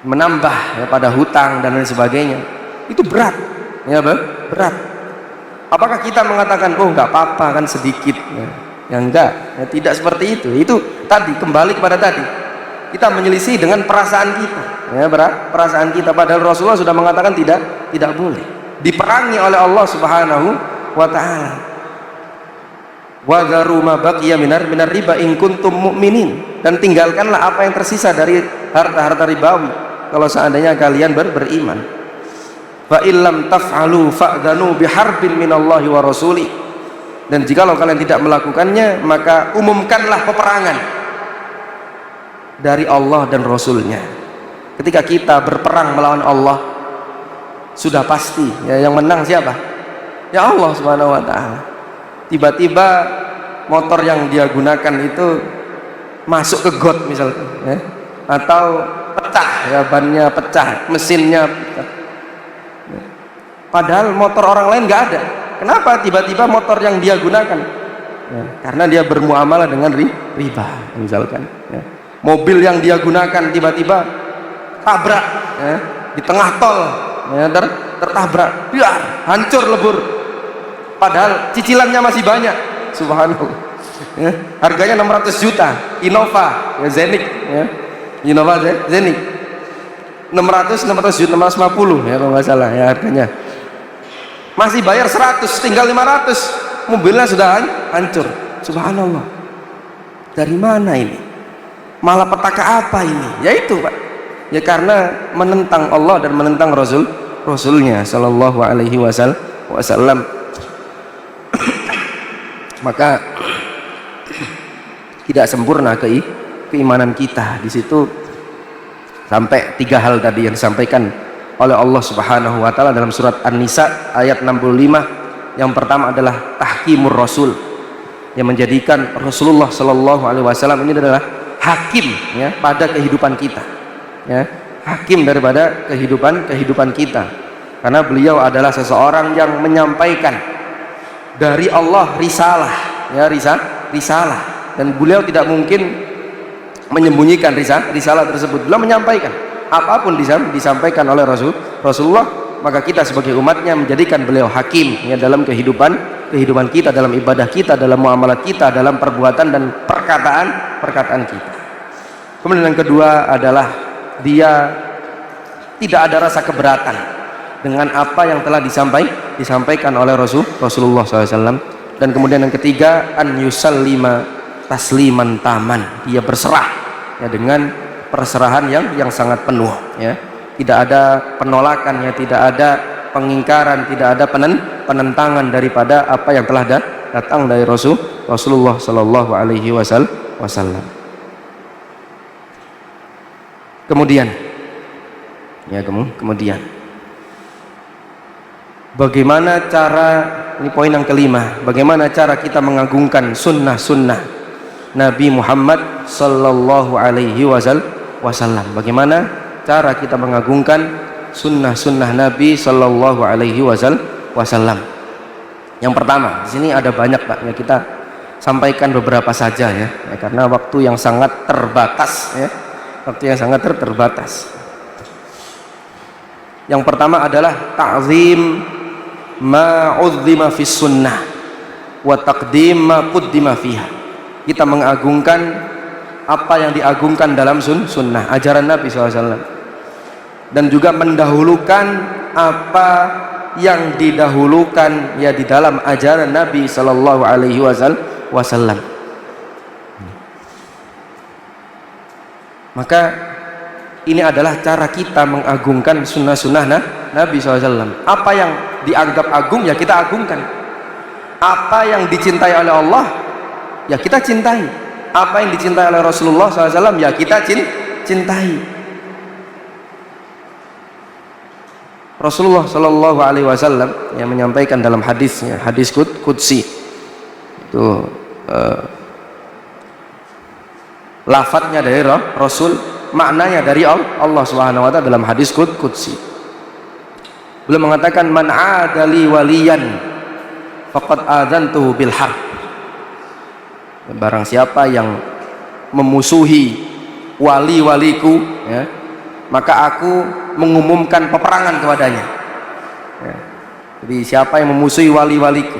menambah, ya, pada hutang dan lain sebagainya, itu berat, ya, berat. Apakah kita mengatakan, oh nggak apa-apa kan sedikit, ya enggak, ya, tidak seperti itu. Itu tadi, kembali kepada tadi, kita menyelisih dengan perasaan kita, ya, perasaan kita, padahal Rasulullah sudah mengatakan tidak boleh, diperangi oleh Allah Subhanahu wa taala. Wa dharu ma baqiya minar riba in kuntum mu'minin, dan tinggalkanlah apa yang tersisa dari harta-harta ribawi kalau seandainya kalian beriman. Fa illam taf'alu fa'dhanu biharbin minallahi wa rasuli. Dan jikalau kalian tidak melakukannya, maka umumkanlah peperangan dari Allah dan Rasulnya. Ketika kita berperang melawan Allah, sudah pasti ya yang menang siapa? Ya Allah Subhanahu wa taala. Tiba-tiba motor yang dia gunakan itu masuk ke got misalkan ya, atau pecah ya, bannya pecah, mesinnya pecah. Padahal motor orang lain nggak ada. Kenapa tiba-tiba motor yang dia gunakan? Ya, karena dia bermuamalah dengan riba misalkan ya. Mobil yang dia gunakan tiba-tiba tabrak ya, di tengah tol ya, tertabrak, biar hancur lebur, padahal cicilannya masih banyak. Subhanallah ya, harganya 600 juta Innova ya, Zenik ya, Innova Zenik 600 juta, 650 ya kalau nggak salah ya harganya, masih bayar 100, tinggal 500, mobilnya sudah hancur. Subhanallah, dari mana ini? Malapetaka apa ini? Ya itu Pak, ya karena menentang Allah dan menentang Rasulnya Sallallahu Alaihi Wasallam. Maka tidak sempurna keimanan kita. Di situ sampai 3 hal tadi yang disampaikan oleh Allah Subhanahu wa taala dalam surat An-Nisa ayat 65. Yang pertama adalah tahkimur rasul, yang menjadikan Rasulullah Sallallahu Alaihi Wasallam ini adalah hakim ya pada kehidupan kita ya, hakim daripada kehidupan kita, karena beliau adalah seseorang yang menyampaikan dari Allah risalah ya, risalah, dan beliau tidak mungkin menyembunyikan risalah tersebut. Beliau menyampaikan apapun disampaikan oleh Rasulullah, maka kita sebagai umatnya menjadikan beliau hakim ya dalam kehidupan kita, dalam ibadah kita, dalam muamalah kita, dalam perbuatan dan perkataan kita. Kemudian yang kedua adalah dia tidak ada rasa keberatan dengan apa yang telah disampaikan oleh Rasulullah SAW. Dan kemudian yang ketiga, an yusallima tasliman taman, dia berserah ya dengan perserahan yang sangat penuh ya, tidak ada penolakan ya, tidak ada pengingkaran, tidak ada penentangan daripada apa yang telah datang dari Rasulullah Sallallahu Alaihi Wasallam. Kemudian bagaimana cara, ini poin yang kelima, bagaimana cara kita mengagungkan sunnah Nabi Muhammad Sallallahu Alaihi Wasallam. Bagaimana cara kita mengagungkan sunnah Nabi Sallallahu Alaihi Wasallam. Yang pertama, di sini ada banyak Pak ya, kita sampaikan beberapa saja ya, karena waktu yang sangat terbatas ya, terbatas. Yang pertama adalah ta'zim ma'udzima fis sunnah wa taqdim ma quddima fiha. Kita mengagungkan apa yang diagungkan dalam sunnah, ajaran Nabi SAW, dan juga mendahulukan apa yang didahulukan ya di dalam ajaran Nabi Sallallahu Alaihi Wasallam. Maka ini adalah cara kita mengagungkan sunnah Nabi SAW. Apa yang dianggap agung ya kita agungkan, apa yang dicintai oleh Allah ya kita cintai, apa yang dicintai oleh Rasulullah SAW ya kita cintai. Rasulullah Sallallahu Alaihi Wasallam yang menyampaikan dalam hadisnya, hadis qudsi itu lafadznya dari Rasul, maknanya dari Allah Subhanahu Wa Taala dalam hadis qudsi. Beliau mengatakan, man adali waliyan faqad adzantuhu bil harb. Barang siapa yang memusuhi wali-waliku ya, maka aku mengumumkan peperangan kepadanya ya. Jadi siapa yang memusuhi wali-waliku,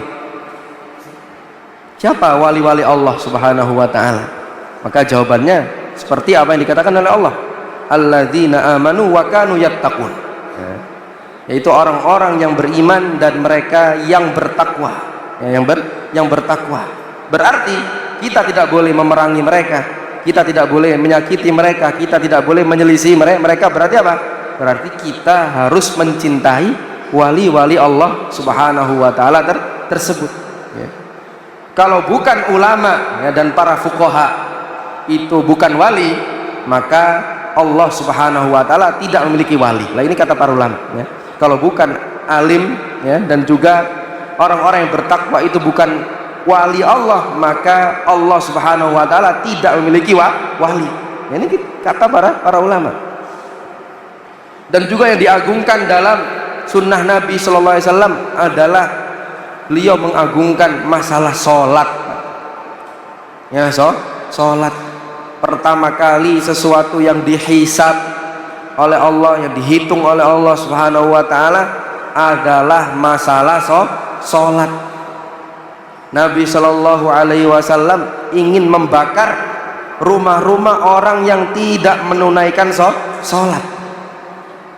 siapa wali-wali Allah Subhanahu Wa Ta'ala, maka jawabannya seperti apa yang dikatakan oleh Allah, alladzina amanu wa kanu yattaqun ya, yaitu orang-orang yang beriman dan mereka yang bertakwa ya, yang bertakwa. Berarti kita tidak boleh memerangi mereka kita tidak boleh menyakiti mereka, kita tidak boleh menyelisih mereka. Berarti apa? Berarti kita harus mencintai wali-wali Allah Subhanahu wa taala tersebut, ya. Kalau bukan ulama, ya, dan para fuqaha itu bukan wali, maka Allah Subhanahu wa taala tidak memiliki wali. Lah ini kata para ulama, ya. Kalau bukan alim, ya, dan juga orang-orang yang bertakwa itu bukan wali Allah, maka Allah Subhanahu wa taala tidak memiliki wali. Ini kata para ulama. Dan juga yang diagungkan dalam sunnah Nabi sallallahu alaihi wasallam adalah beliau mengagungkan masalah sholat, ya. Sholat pertama kali sesuatu yang dihisab oleh Allah, yang dihitung oleh Allah Subhanahu wa taala adalah masalah sholat. Nabi Shallallahu Alaihi Wasallam ingin membakar rumah-rumah orang yang tidak menunaikan sholat.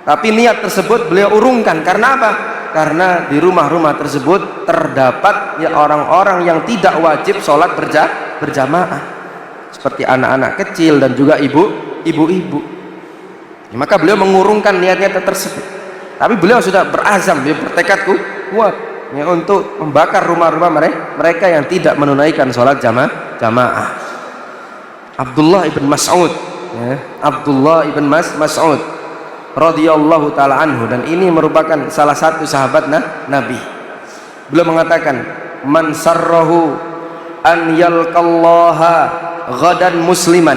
Tapi niat tersebut beliau urungkan. Karena apa? Karena di rumah-rumah tersebut terdapat, ya, orang-orang yang tidak wajib sholat berjamaah, seperti anak-anak kecil dan juga ibu-ibu. Ya, maka beliau mengurungkan niatnya tersebut. Tapi beliau sudah berazam, beliau bertekad kuat, ya, untuk membakar rumah-rumah mereka yang tidak menunaikan sholat jamaah. Abdullah ibn Mas'ud, ya, Abdullah ibn Mas'ud radhiyallahu taala anhu, dan ini merupakan salah satu sahabat Nabi. Beliau mengatakan, man sarrahu an yalqallaha ghadan musliman,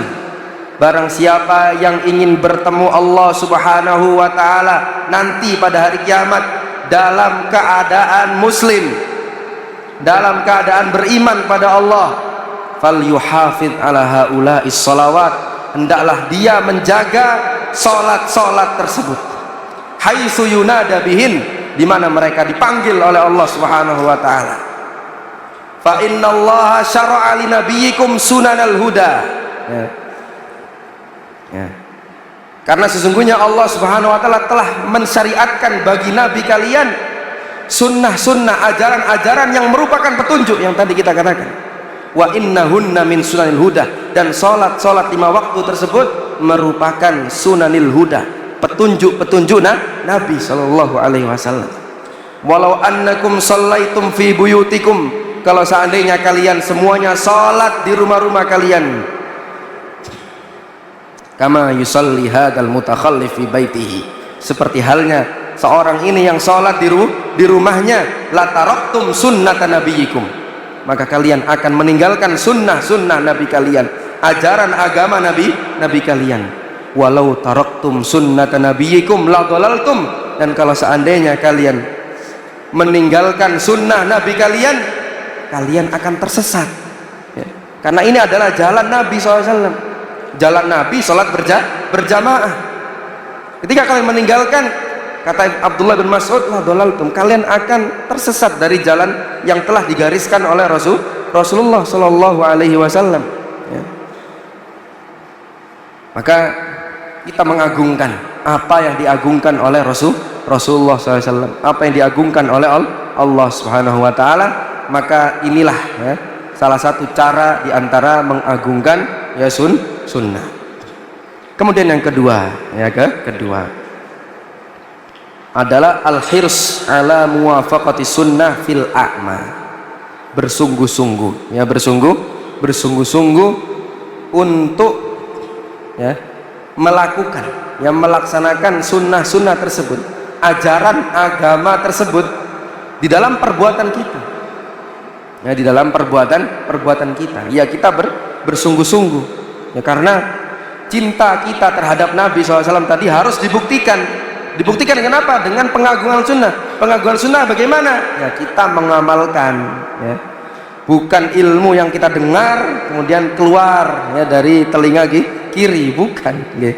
barang siapa yang ingin bertemu Allah Subhanahu wa taala nanti pada hari kiamat dalam keadaan muslim, dalam keadaan beriman pada Allah, falyuhafidz ala haula'is shalawat, hendaklah dia menjaga salat-salat tersebut, haitsu yunada bihin, di mana mereka dipanggil oleh Allah Subhanahu wa taala. Fa innallaha syara'a li nabiyyikum sunanal huda, ya. Ya. Karena sesungguhnya Allah Subhanahu wa taala telah mensyariatkan bagi nabi kalian sunnah-sunnah, ajaran-ajaran yang merupakan petunjuk, yang tadi kita katakan. Wa innahunna min sunanil huda, dan salat-salat 5 waktu tersebut merupakan sunanil huda, petunjuk-petunjuk Nabi sallallahu alaihi wasallam. Walau annakum shallaitum fi buyutikum, kalau seandainya kalian semuanya salat di rumah-rumah kalian, kama yusalli hadzal mutakhallif fi baitihi, seperti halnya seorang ini yang salat di rumahnya, la taraktum sunnata nabiyikum, maka kalian akan meninggalkan sunnah-sunnah nabi kalian, ajaran agama nabi kalian. Walau taraktum sunnata nabiyikum la dhalaltum, dan kalau seandainya kalian meninggalkan sunnah nabi kalian, kalian akan tersesat, ya. Karena ini adalah jalan Nabi SAW, jalan Nabi sholat berjamaah. Ketika kalian meninggalkan, kata Abdullah bin Mas'ud, la dhalaltum, kalian akan tersesat dari jalan yang telah digariskan oleh Rasulullah Shallallahu Alaihi Wasallam, ya. Maka kita mengagungkan apa yang diagungkan oleh Rasulullah SAW, apa yang diagungkan oleh Allah Subhanahu Wa Taala. Maka inilah, ya, salah satu cara diantara mengagungkan, ya, sunnah. Kemudian yang kedua, ya, kedua adalah al-hirs ala muwafaqati sunnah fil a'ma, bersungguh-sungguh, ya, bersungguh-sungguh untuk, ya, melakukan, ya, melaksanakan sunnah-sunnah tersebut, ajaran agama tersebut di dalam perbuatan kita, ya, di dalam perbuatan kita, ya, kita bersungguh-sungguh, ya, karena cinta kita terhadap Nabi SAW tadi harus dibuktikan dengan apa? Dengan pengagungan sunnah. Pengagungan sunnah bagaimana? Ya, kita mengamalkan, ya, bukan ilmu yang kita dengar kemudian keluar, ya, dari telinga kiri, bukan, ya.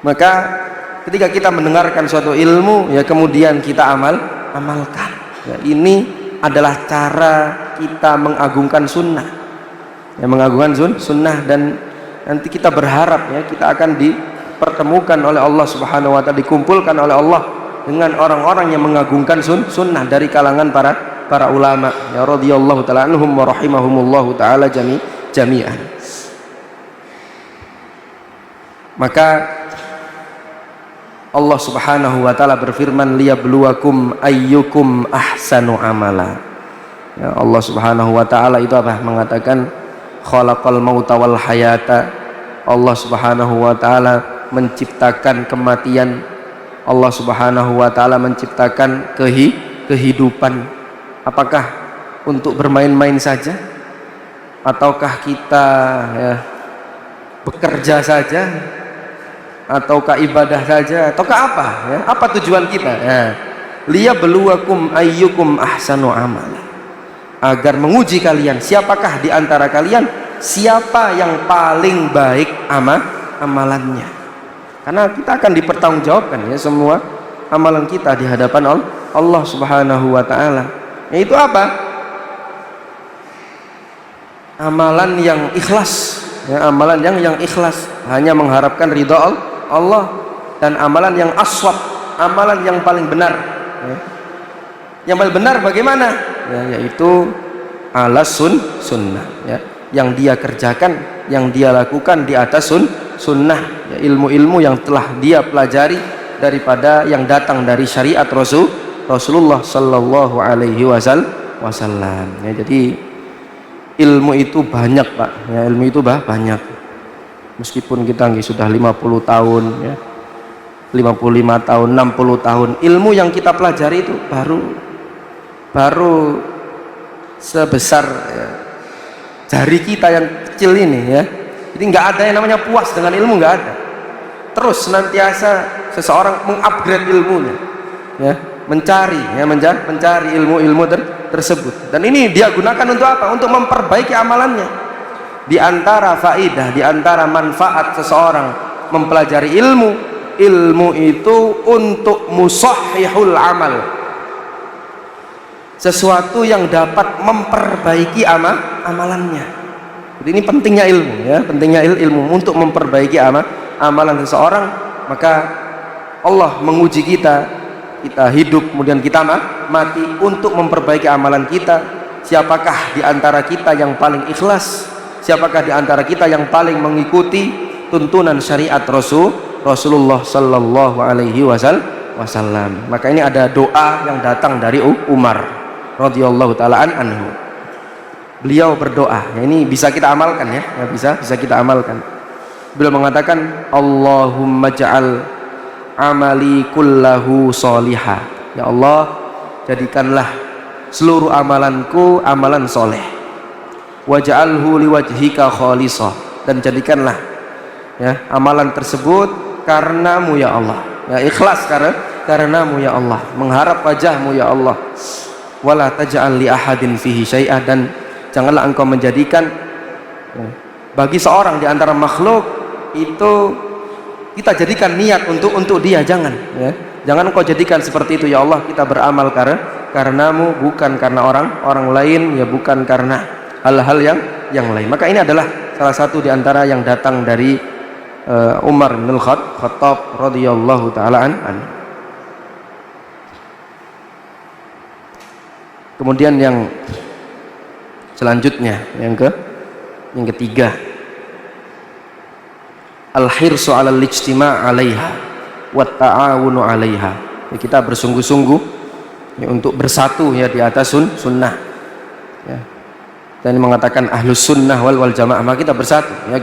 Maka ketika kita mendengarkan suatu ilmu, ya, kemudian kita amalkan, ya, ini adalah cara kita mengagungkan sunnah, ya, mengagungkan sunnah. Dan nanti kita berharap, ya, kita akan dipertemukan oleh Allah Subhanahu Wa Taala, dikumpulkan oleh Allah dengan orang-orang yang mengagungkan sunnah dari kalangan para ulama, ya, radhiyallahu taala anhum wa rahimahumullahu taala jami'an. Maka Allah Subhanahu wa taala berfirman, liyabluwakum ayyukum ahsanu amala. Ya, Allah Subhanahu wa taala itu apa? Mengatakan khalaqal mauta wal hayata. Allah Subhanahu wa taala menciptakan kematian. Allah Subhanahu wa taala menciptakan kehidupan. Apakah untuk bermain-main saja? Ataukah kita ya, bekerja saja? Ataukah ibadah saja? Ataukah apa? Ya, apa tujuan kita? Ya. Liyabluwakum ayyukum ahsanu amala. Agar menguji kalian, siapakah di antara kalian siapa yang paling baik amalannya. Karena kita akan dipertanggungjawabkan ya semua amalan kita di hadapan Allah Subhanahu wa taala. Yaitu apa? Amalan yang ikhlas, ya, amalan yang ikhlas, hanya mengharapkan ridha Allah, dan amalan yang aswab, amalan yang paling benar. Ya. Yang paling benar bagaimana? Ya, yaitu ala sunnah. Ya. Yang dia kerjakan, yang dia lakukan di atas sunnah. Ya, ilmu-ilmu yang telah dia pelajari daripada yang datang dari syariat Rasulullah Sallallahu Alaihi Wasallam. Ya, jadi ilmu itu banyak Pak. Ya, ilmu itu banyak. Meskipun kita sudah 50 tahun ya, 55 tahun, 60 tahun, ilmu yang kita pelajari itu baru sebesar ya, jari kita yang kecil ini ya. Jadi nggak ada yang namanya puas dengan ilmu, nggak ada. Terus senantiasa seseorang mengupgrade ilmunya ya, mencari ilmu-ilmu tersebut. Dan ini dia gunakan untuk apa? Untuk memperbaiki amalannya. Di antara faidah, di antara manfaat seseorang mempelajari ilmu itu untuk musahhihul amal, sesuatu yang dapat memperbaiki amalannya. Jadi ini pentingnya ilmu ya, pentingnya ilmu untuk memperbaiki amalan seseorang. Maka Allah menguji kita hidup kemudian kita mati untuk memperbaiki amalan kita. Siapakah di antara kita yang paling ikhlas? Siapakah di antara kita yang paling mengikuti tuntunan syariat Rasulullah Sallallahu Alaihi Wasallam? Maka ini ada doa yang datang dari Umar radhiyallahu taala anhu. Beliau berdoa. Ya, ini bisa kita amalkan ya, bisa kita amalkan. Beliau mengatakan, Allahumma ja'al amali kullahu solihah. Ya Allah, jadikanlah seluruh amalanku amalan soleh. Waj'alhu liwajhika khalisah, dan jadikanlah ya amalan tersebut karenamu ya Allah, ya ikhlas karenamu ya Allah, mengharap wajahmu ya Allah. Wala taj'al li ahadin fihi syai'ah, dan janganlah engkau menjadikan ya, bagi seorang di antara makhluk itu kita jadikan niat untuk dia, jangan ya, jangan engkau jadikan seperti itu ya Allah. Kita beramal karenamu, bukan karena orang lain ya, bukan karena hal-hal yang lain. Maka ini adalah salah satu di antara yang datang dari Umar bin Khattab radhiyallahu taala anhu. Kemudian yang selanjutnya yang ketiga, al-hirsu 'alal ijtima' 'alaiha wa ta'awunu 'alaiha. Ya, kita bersungguh-sungguh ya, untuk bersatu ya di atas sunnah. Ya. Dan mengatakan ahlus sunnah wal jamaah, maka kita bersatu ya,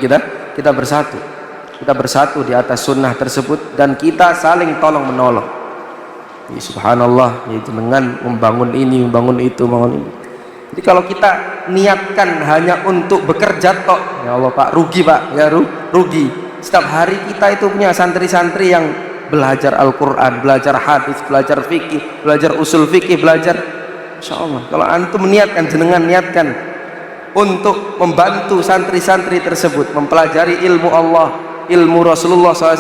kita bersatu di atas sunnah tersebut, dan kita saling tolong menolong ya, subhanallah ya, dengan membangun ini, membangun itu, membangun ini. Jadi kalau kita niatkan hanya untuk bekerja tok, ya Allah Pak, rugi Pak ya, rugi. Setiap hari kita itu punya santri-santri yang belajar Al-Quran, belajar hadis, belajar fikih, belajar usul fikih, belajar, insya Allah kalau antum menniatkan, jenengan niatkan untuk membantu santri-santri tersebut mempelajari ilmu Allah, ilmu Rasulullah SAW,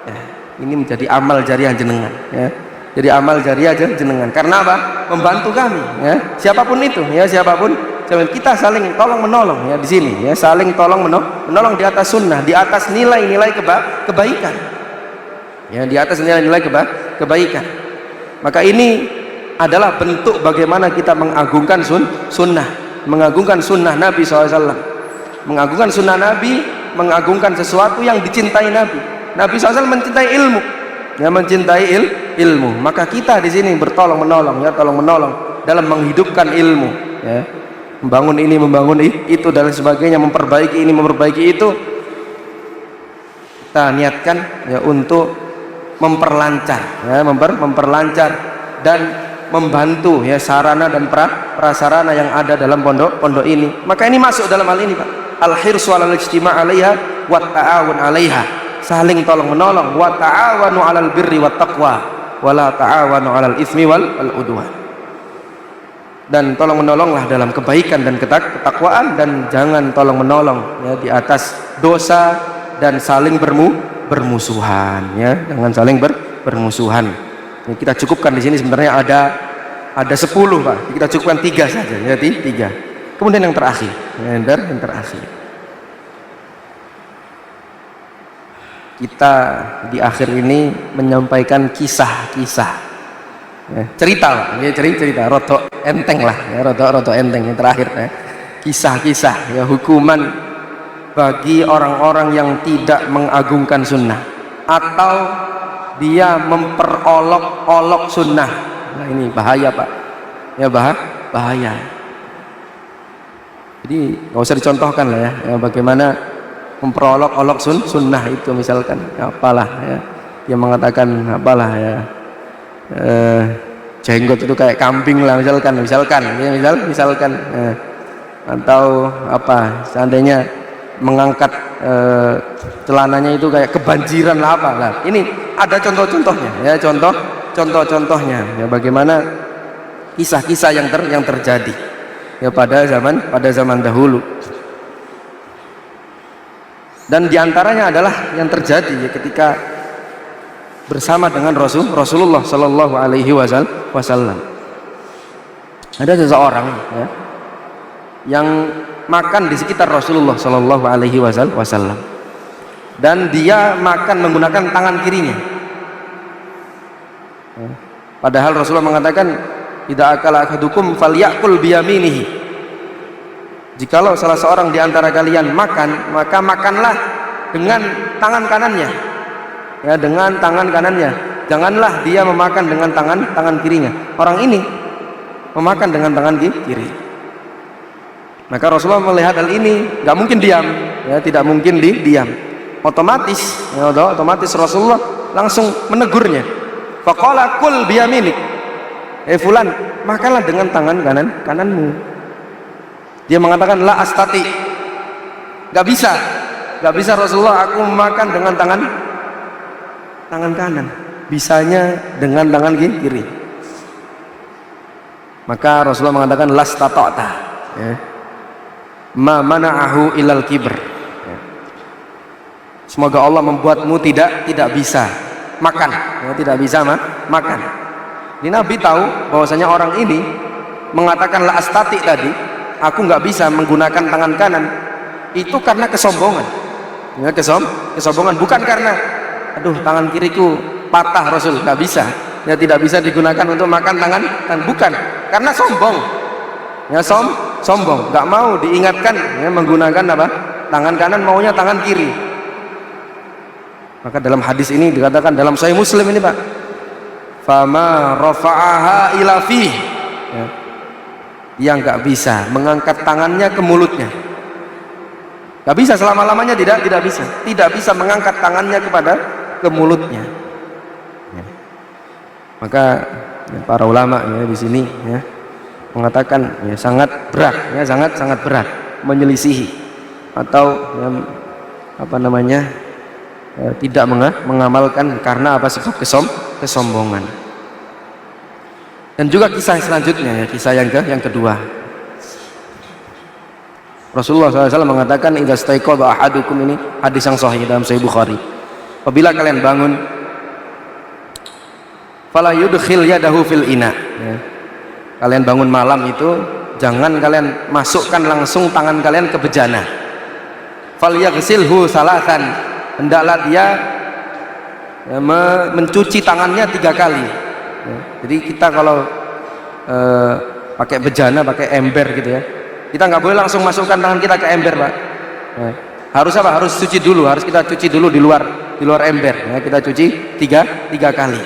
ya, ini menjadi amal jariah jenengan ya. Jadi amal jariah jenengan karena apa? Membantu kami ya, siapapun itu ya, siapapun kita saling tolong menolong ya di sini ya, saling tolong menolong di atas sunnah, di atas nilai-nilai kebaikan ya, di atas nilai-nilai kebaikan. Maka ini adalah bentuk bagaimana kita mengagungkan sunnah, mengagungkan sunnah Nabi SAW. Mengagungkan sunnah Nabi mengagungkan sesuatu yang dicintai Nabi. Nabi SAW mencintai ilmu, ya, mencintai ilmu. Maka kita di sini bertolong menolong, ya, tolong menolong dalam menghidupkan ilmu, ya, membangun ini, membangun itu dan sebagainya, memperbaiki ini, memperbaiki itu. Kita niatkan, ya, untuk memperlancar, ya, memperlancar dan membantu, ya, sarana dan prasarana yang ada dalam pondok ini. Maka ini masuk dalam hal ini, Pak. Al-hirsu 'alal ijtima' 'alaiha wa ta'awun 'alaiha. Saling tolong menolong, wa ta'awanu 'alal birri wat taqwa wa la ta'awanu 'alal itsmi wal udwan. Dan tolong menolonglah dalam kebaikan dan ketakwaan, dan jangan tolong menolong, ya, di atas dosa dan saling bermusuhan, ya, jangan saling bermusuhan. Ya, kita cukupkan di sini sebenarnya ada 10, Pak. Kita cukupkan 3 saja, ya, 3. Kemudian yang terakhir, yang terakhir. Kita di akhir ini menyampaikan kisah-kisah, ya, cerita, Pak. Ya, cerita roto enteng lah, ya, roto enteng yang terakhir, ya. Kisah-kisah, ya, hukuman bagi orang-orang yang tidak mengagungkan sunnah atau dia memperolok-olok sunnah. Nah, ini bahaya, Pak, ya, bahaya. Jadi nggak usah dicontohkan lah, ya, bagaimana memperolok-olok sunnah itu, misalkan, ya, apalah, ya, dia mengatakan apalah, ya, jenggot itu kayak kambing lah, misalkan, ya, misalkan, ya, atau apa, seandainya mengangkat celananya itu kayak kebanjiran lah, apa lah. Ini ada contoh-contohnya, ya, contoh-contohnya, ya, bagaimana kisah-kisah yang terjadi, ya, pada zaman dahulu. Dan diantaranya adalah yang terjadi, ya, ketika bersama dengan Rasulullah Shallallahu Alaihi Wasallam. Ada seseorang, ya, yang makan di sekitar Rasulullah Shallallahu Alaihi Wasallam, dan dia makan menggunakan tangan kirinya. Padahal Rasulullah mengatakan, idza akala ahadukum falyakul biyaminihi. Jikalau salah seorang di antara kalian makan, maka makanlah dengan tangan kanannya, ya, dengan tangan kanannya. Janganlah dia memakan dengan tangan kirinya. Orang ini memakan dengan tangan kiri. Maka Rasulullah melihat hal ini, nggak mungkin diam, ya, tidak mungkin diam. Otomatis, ya, otomatis Rasulullah langsung menegurnya. Faqala kul biyaminik. Fulan, makanlah dengan tangan kananmu. Dia mengatakan, la astati, nggak bisa Rasulullah, aku makan dengan tangan kanan, bisanya dengan tangan kiri. Maka Rasulullah mengatakan, las tata'ta, ya, ma mana'ahu ilal kibr, ya. Semoga Allah membuatmu tidak bisa makan, ya, tidak bisa makan. Ini Nabi tahu bahwasanya orang ini mengatakan la astati tadi, aku nggak bisa menggunakan tangan kanan, itu karena kesombongan, ya, kesombongan, bukan karena aduh tangan kiriku patah, Rasul nggak bisa, ya, tidak bisa digunakan untuk makan tangan, bukan karena sombong, ya, sombong, nggak mau diingatkan, ya, menggunakan apa, tangan kanan, maunya tangan kiri. Maka dalam hadis ini dikatakan dalam Sahih Muslim ini, Pak, fama rafa'aha ila fi, ya, dia nggak bisa mengangkat tangannya ke mulutnya, nggak bisa selama-lamanya, tidak bisa mengangkat tangannya ke mulutnya, ya. Maka, ya, para ulama, ya, di sini, ya, mengatakan, ya, sangat berat, ya, sangat berat menyelisihi atau, ya, apa namanya, ya, tidak mengamalkan karena apa, sebab kesombongan. Dan juga kisah selanjutnya, ya, kisah yang kedua, Rasulullah SAW mengatakan, idza staiqadha ahadukum, ini hadis yang sahih dalam Sahih Bukhari, apabila kalian bangun, fala yudkhil yadahu fil ina, ya, kalian bangun malam itu jangan kalian masukkan langsung tangan kalian ke bejana. Falyaghsilhu salasan, hendaklah dia, ya, mencuci tangannya 3 kali, ya. Jadi kita kalau pakai bejana, pakai ember gitu, ya, kita nggak boleh langsung masukkan tangan kita ke ember, Pak, ya. Harus apa? Harus cuci dulu, harus kita cuci dulu di luar ember ya. Kita cuci tiga kali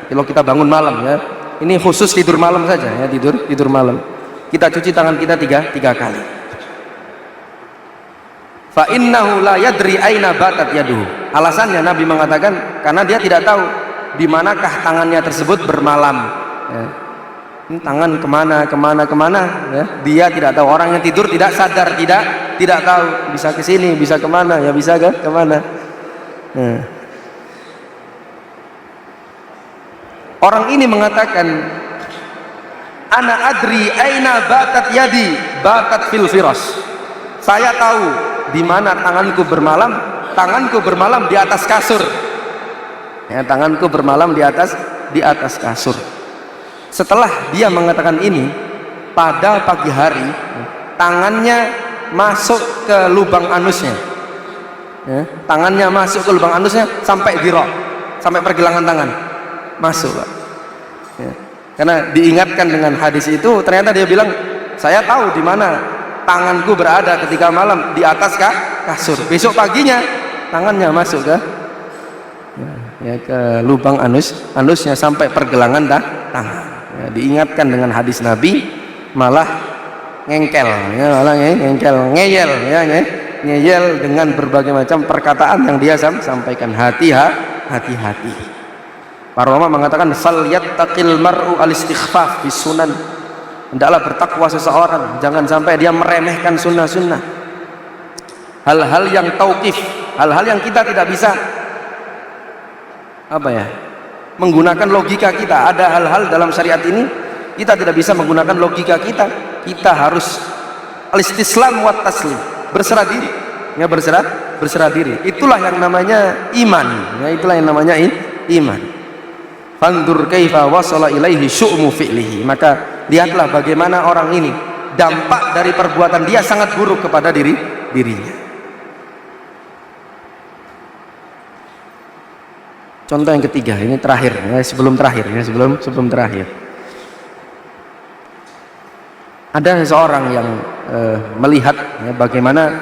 kalau kita bangun malam ya. Ini khusus tidur malam saja ya, tidur malam kita cuci tangan kita tiga kali. Fa innahu la yadri aina batat yaduhu. Alasannya Nabi mengatakan karena dia tidak tahu di manakah tangannya tersebut bermalam ya. Ini tangan kemana ya. Dia tidak tahu. Orang yang tidur tidak sadar, tidak tahu bisa ke sini, bisa kemana ya, bisa ke kemana nah. Orang ini mengatakan ana adri aina batat yadi batat fil firas. Saya tahu di mana tanganku bermalam di atas kasur ya, tanganku bermalam di atas kasur. Setelah dia mengatakan ini, pada pagi hari tangannya masuk ke lubang anusnya ya, tangannya masuk ke lubang anusnya sampai dirok, sampai pergelangan tangan masuk Pak ya. Karena diingatkan dengan hadis itu, ternyata dia bilang saya tahu di mana tanganku berada ketika malam di atas kasur. Besok paginya tangannya masuk ya, ke lubang anusnya sampai pergelangan tangan ya. Diingatkan dengan hadis Nabi malah ngeyel dengan berbagai macam perkataan yang dia sampaikan. Hati-hati. Para ulama mengatakan fal yattaqil mar'u al-istighfaf bis sunan. Hendaklah bertakwa seseorang, jangan sampai dia meremehkan sunnah-sunnah. Hal-hal yang tauqif, hal-hal yang kita tidak bisa menggunakan logika kita. Ada hal-hal dalam syariat ini kita tidak bisa menggunakan logika kita. Kita harus al-istislam wa taslim, berserah diri ya, berserah diri. Itulah yang namanya iman ya, itulah yang namanya iman. Fandur kaifa wasala ilaihi syu'mu fi'lihi. Maka lihatlah bagaimana orang ini dampak dari perbuatan dia sangat buruk kepada dirinya. Contoh yang ketiga, ini terakhir ya, sebelum terakhir. Ada seseorang yang melihat ya, bagaimana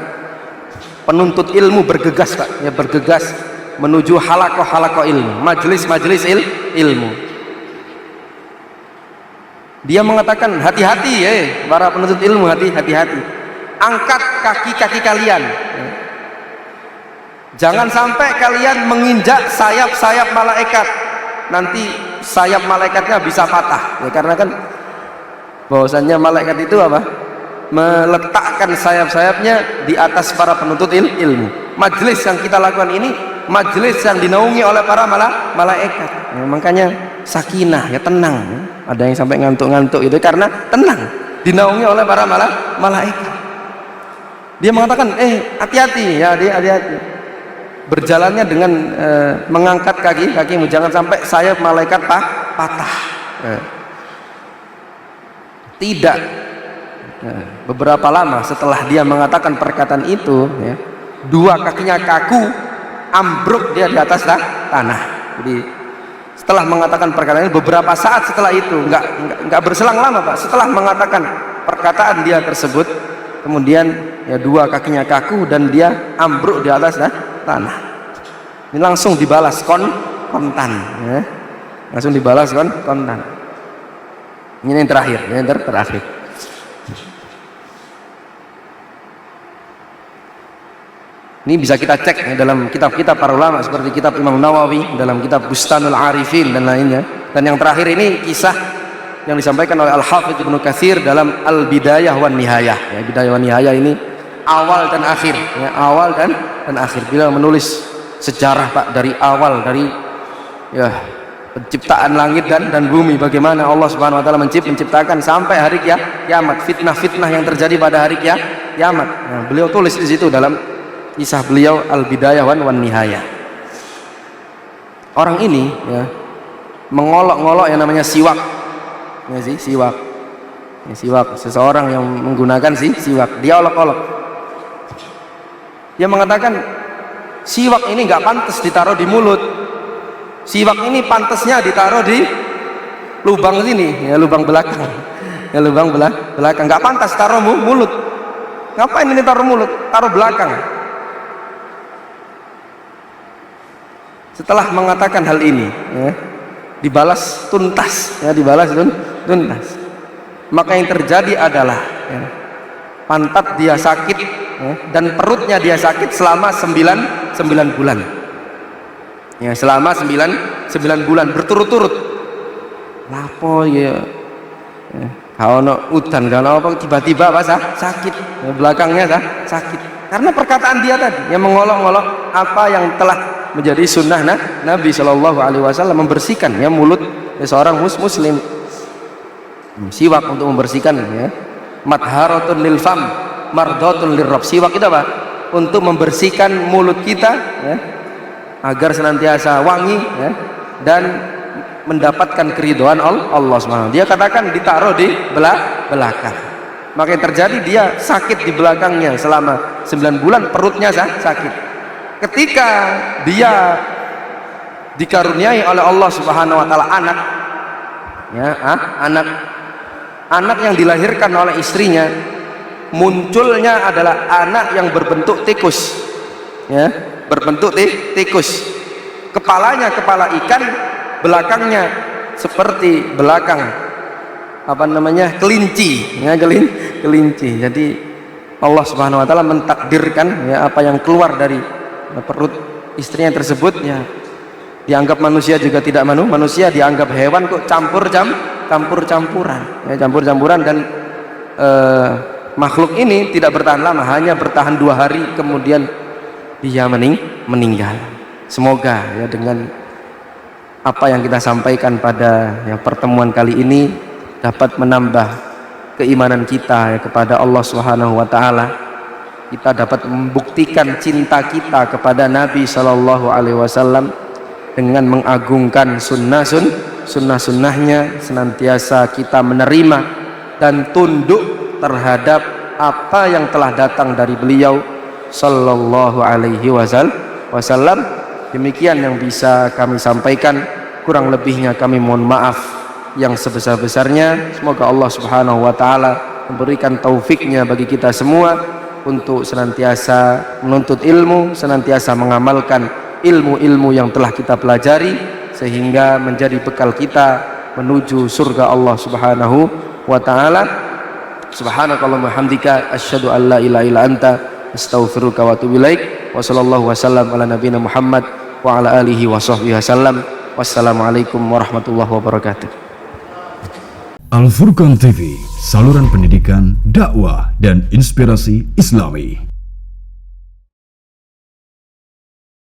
penuntut ilmu bergegas Pak, ya, bergegas menuju halakoh ilmu, majelis ilmu. Dia mengatakan hati-hati ya para penuntut ilmu, hati-hati. Angkat kaki-kaki kalian. Jangan sampai kalian menginjak sayap-sayap malaikat. Nanti sayap malaikatnya bisa patah. Ya, karena kan bahwasannya malaikat itu meletakkan sayap-sayapnya di atas para penuntut ilmu. Majelis yang kita lakukan ini majelis yang dinaungi oleh para malaikat ya, makanya sakinah ya, tenang ya. Ada yang sampai ngantuk-ngantuk itu karena tenang, dinaungi oleh para malaikat. Dia mengatakan hati-hati ya, dia hati-hati berjalannya dengan mengangkat kakimu, jangan sampai sayap malaikat patah ya. Tidak ya, beberapa lama setelah dia mengatakan perkataan itu ya, dua kakinya kaku, ambruk dia di atas tanah. Jadi setelah mengatakan perkataan ini, beberapa saat setelah itu, enggak berselang lama Pak, setelah mengatakan perkataan dia tersebut, kemudian ya dua kakinya kaku dan dia ambruk di atas tanah. Ini langsung dibalas kontan ya. Langsung dibalas kontan. Ini yang terakhir, Ini bisa kita cek ya, dalam kitab-kitab para ulama seperti kitab Imam Nawawi, dalam kitab Bustanul Arifin dan lainnya. Dan yang terakhir ini kisah yang disampaikan oleh Al-Hafidz Ibnu Katsir dalam Al-Bidayah wan Nihayah. Ya, Bidayah wan Nihayah ini awal dan akhir, ya, awal dan akhir. Beliau menulis sejarah Pak dari awal, dari ya penciptaan langit dan bumi, bagaimana Allah Subhanahu wa taala menciptakan sampai hari kiamat, fitnah-fitnah yang terjadi pada hari kiamat. Nah, beliau tulis di situ dalam kisah beliau Al-Bidayah wan Nihayah. Orang ini ya mengolok-ngolok yang namanya siwak. Ya sih, siwak. Ya, siwak, seseorang yang menggunakan siwak, dia olok-olok. Dia mengatakan siwak ini nggak pantas ditaruh di mulut. Siwak ini pantasnya ditaruh di lubang sini, ya lubang belakang. Ya lubang belakang, nggak pantas taruh mulut. Ngapain ini taruh mulut? Taruh belakang. setelah mengatakan hal ini, ya, dibalas tuntas, ya, dibalas tuntas. Maka yang terjadi adalah, ya, pantat dia sakit, ya, dan perutnya dia sakit selama 9 bulan. Ya, selama 9 bulan berturut-turut. Lapo ya, kalau udan, kalau apa tiba-tiba apa sakit, ya, belakangnya sakit. Karena perkataan dia tadi yang mengolok-olok apa yang telah menjadi sunnah Nabi Shallallahu Alaihi Wasallam, membersihkan, ya, mulut seorang muslim. Siwak untuk membersihkan, ya. Madharatun lil fam, mardatun lirrabb. Siwak itu apa? Untuk membersihkan mulut kita, ya, agar senantiasa wangi, ya, dan mendapatkan keridhaan Allah SWT. Dia katakan ditaruh di belakang. Maka yang terjadi, dia sakit di belakangnya selama 9 bulan, perutnya sakit. Ketika dia dikaruniai oleh Allah Subhanahu Wa Taala anak, ya, anak yang dilahirkan oleh istrinya, munculnya adalah anak yang berbentuk tikus, ya, berbentuk tikus. Kepalanya kepala ikan, belakangnya seperti belakang kelinci, ya, kelinci. Jadi Allah Subhanahu Wa Taala mentakdirkan, ya, apa yang keluar dari perut istrinya tersebut, ya, dianggap manusia juga tidak manusia, dianggap hewan, kok campur-campuran, ya, campur-campuran. Dan makhluk ini tidak bertahan lama, hanya bertahan 2 hari, kemudian dia meninggal. Semoga, ya, dengan apa yang kita sampaikan pada, ya, pertemuan kali ini dapat menambah keimanan kita, ya, kepada Allah Subhanahu Wa Taala. Kita dapat membuktikan cinta kita kepada Nabi Shallallahu Alaihi Wasallam dengan mengagungkan sunnah-sunnahnya, senantiasa kita menerima dan tunduk terhadap apa yang telah datang dari beliau Shallallahu Alaihi Wasallam. Demikian yang bisa kami sampaikan, kurang lebihnya kami mohon maaf yang sebesar-besarnya. Semoga Allah Subhanahu Wa Taala memberikan taufiknya bagi kita semua untuk senantiasa menuntut ilmu, senantiasa mengamalkan ilmu-ilmu yang telah kita pelajari, sehingga menjadi bekal kita menuju surga Allah Subhanahu Wa Taala. Subhanakallahumma hamdika asyhadu an la ilaha illa anta astaghfiruka wa atubu ilaik. Wa sallallahu wasallam ala nabiyina Muhammad wa ala alihi wa sahbihi wasallam. Wassalamualaikum warahmatullahi wabarakatuh. Al Furqan TV, saluran pendidikan, dakwah dan inspirasi Islami.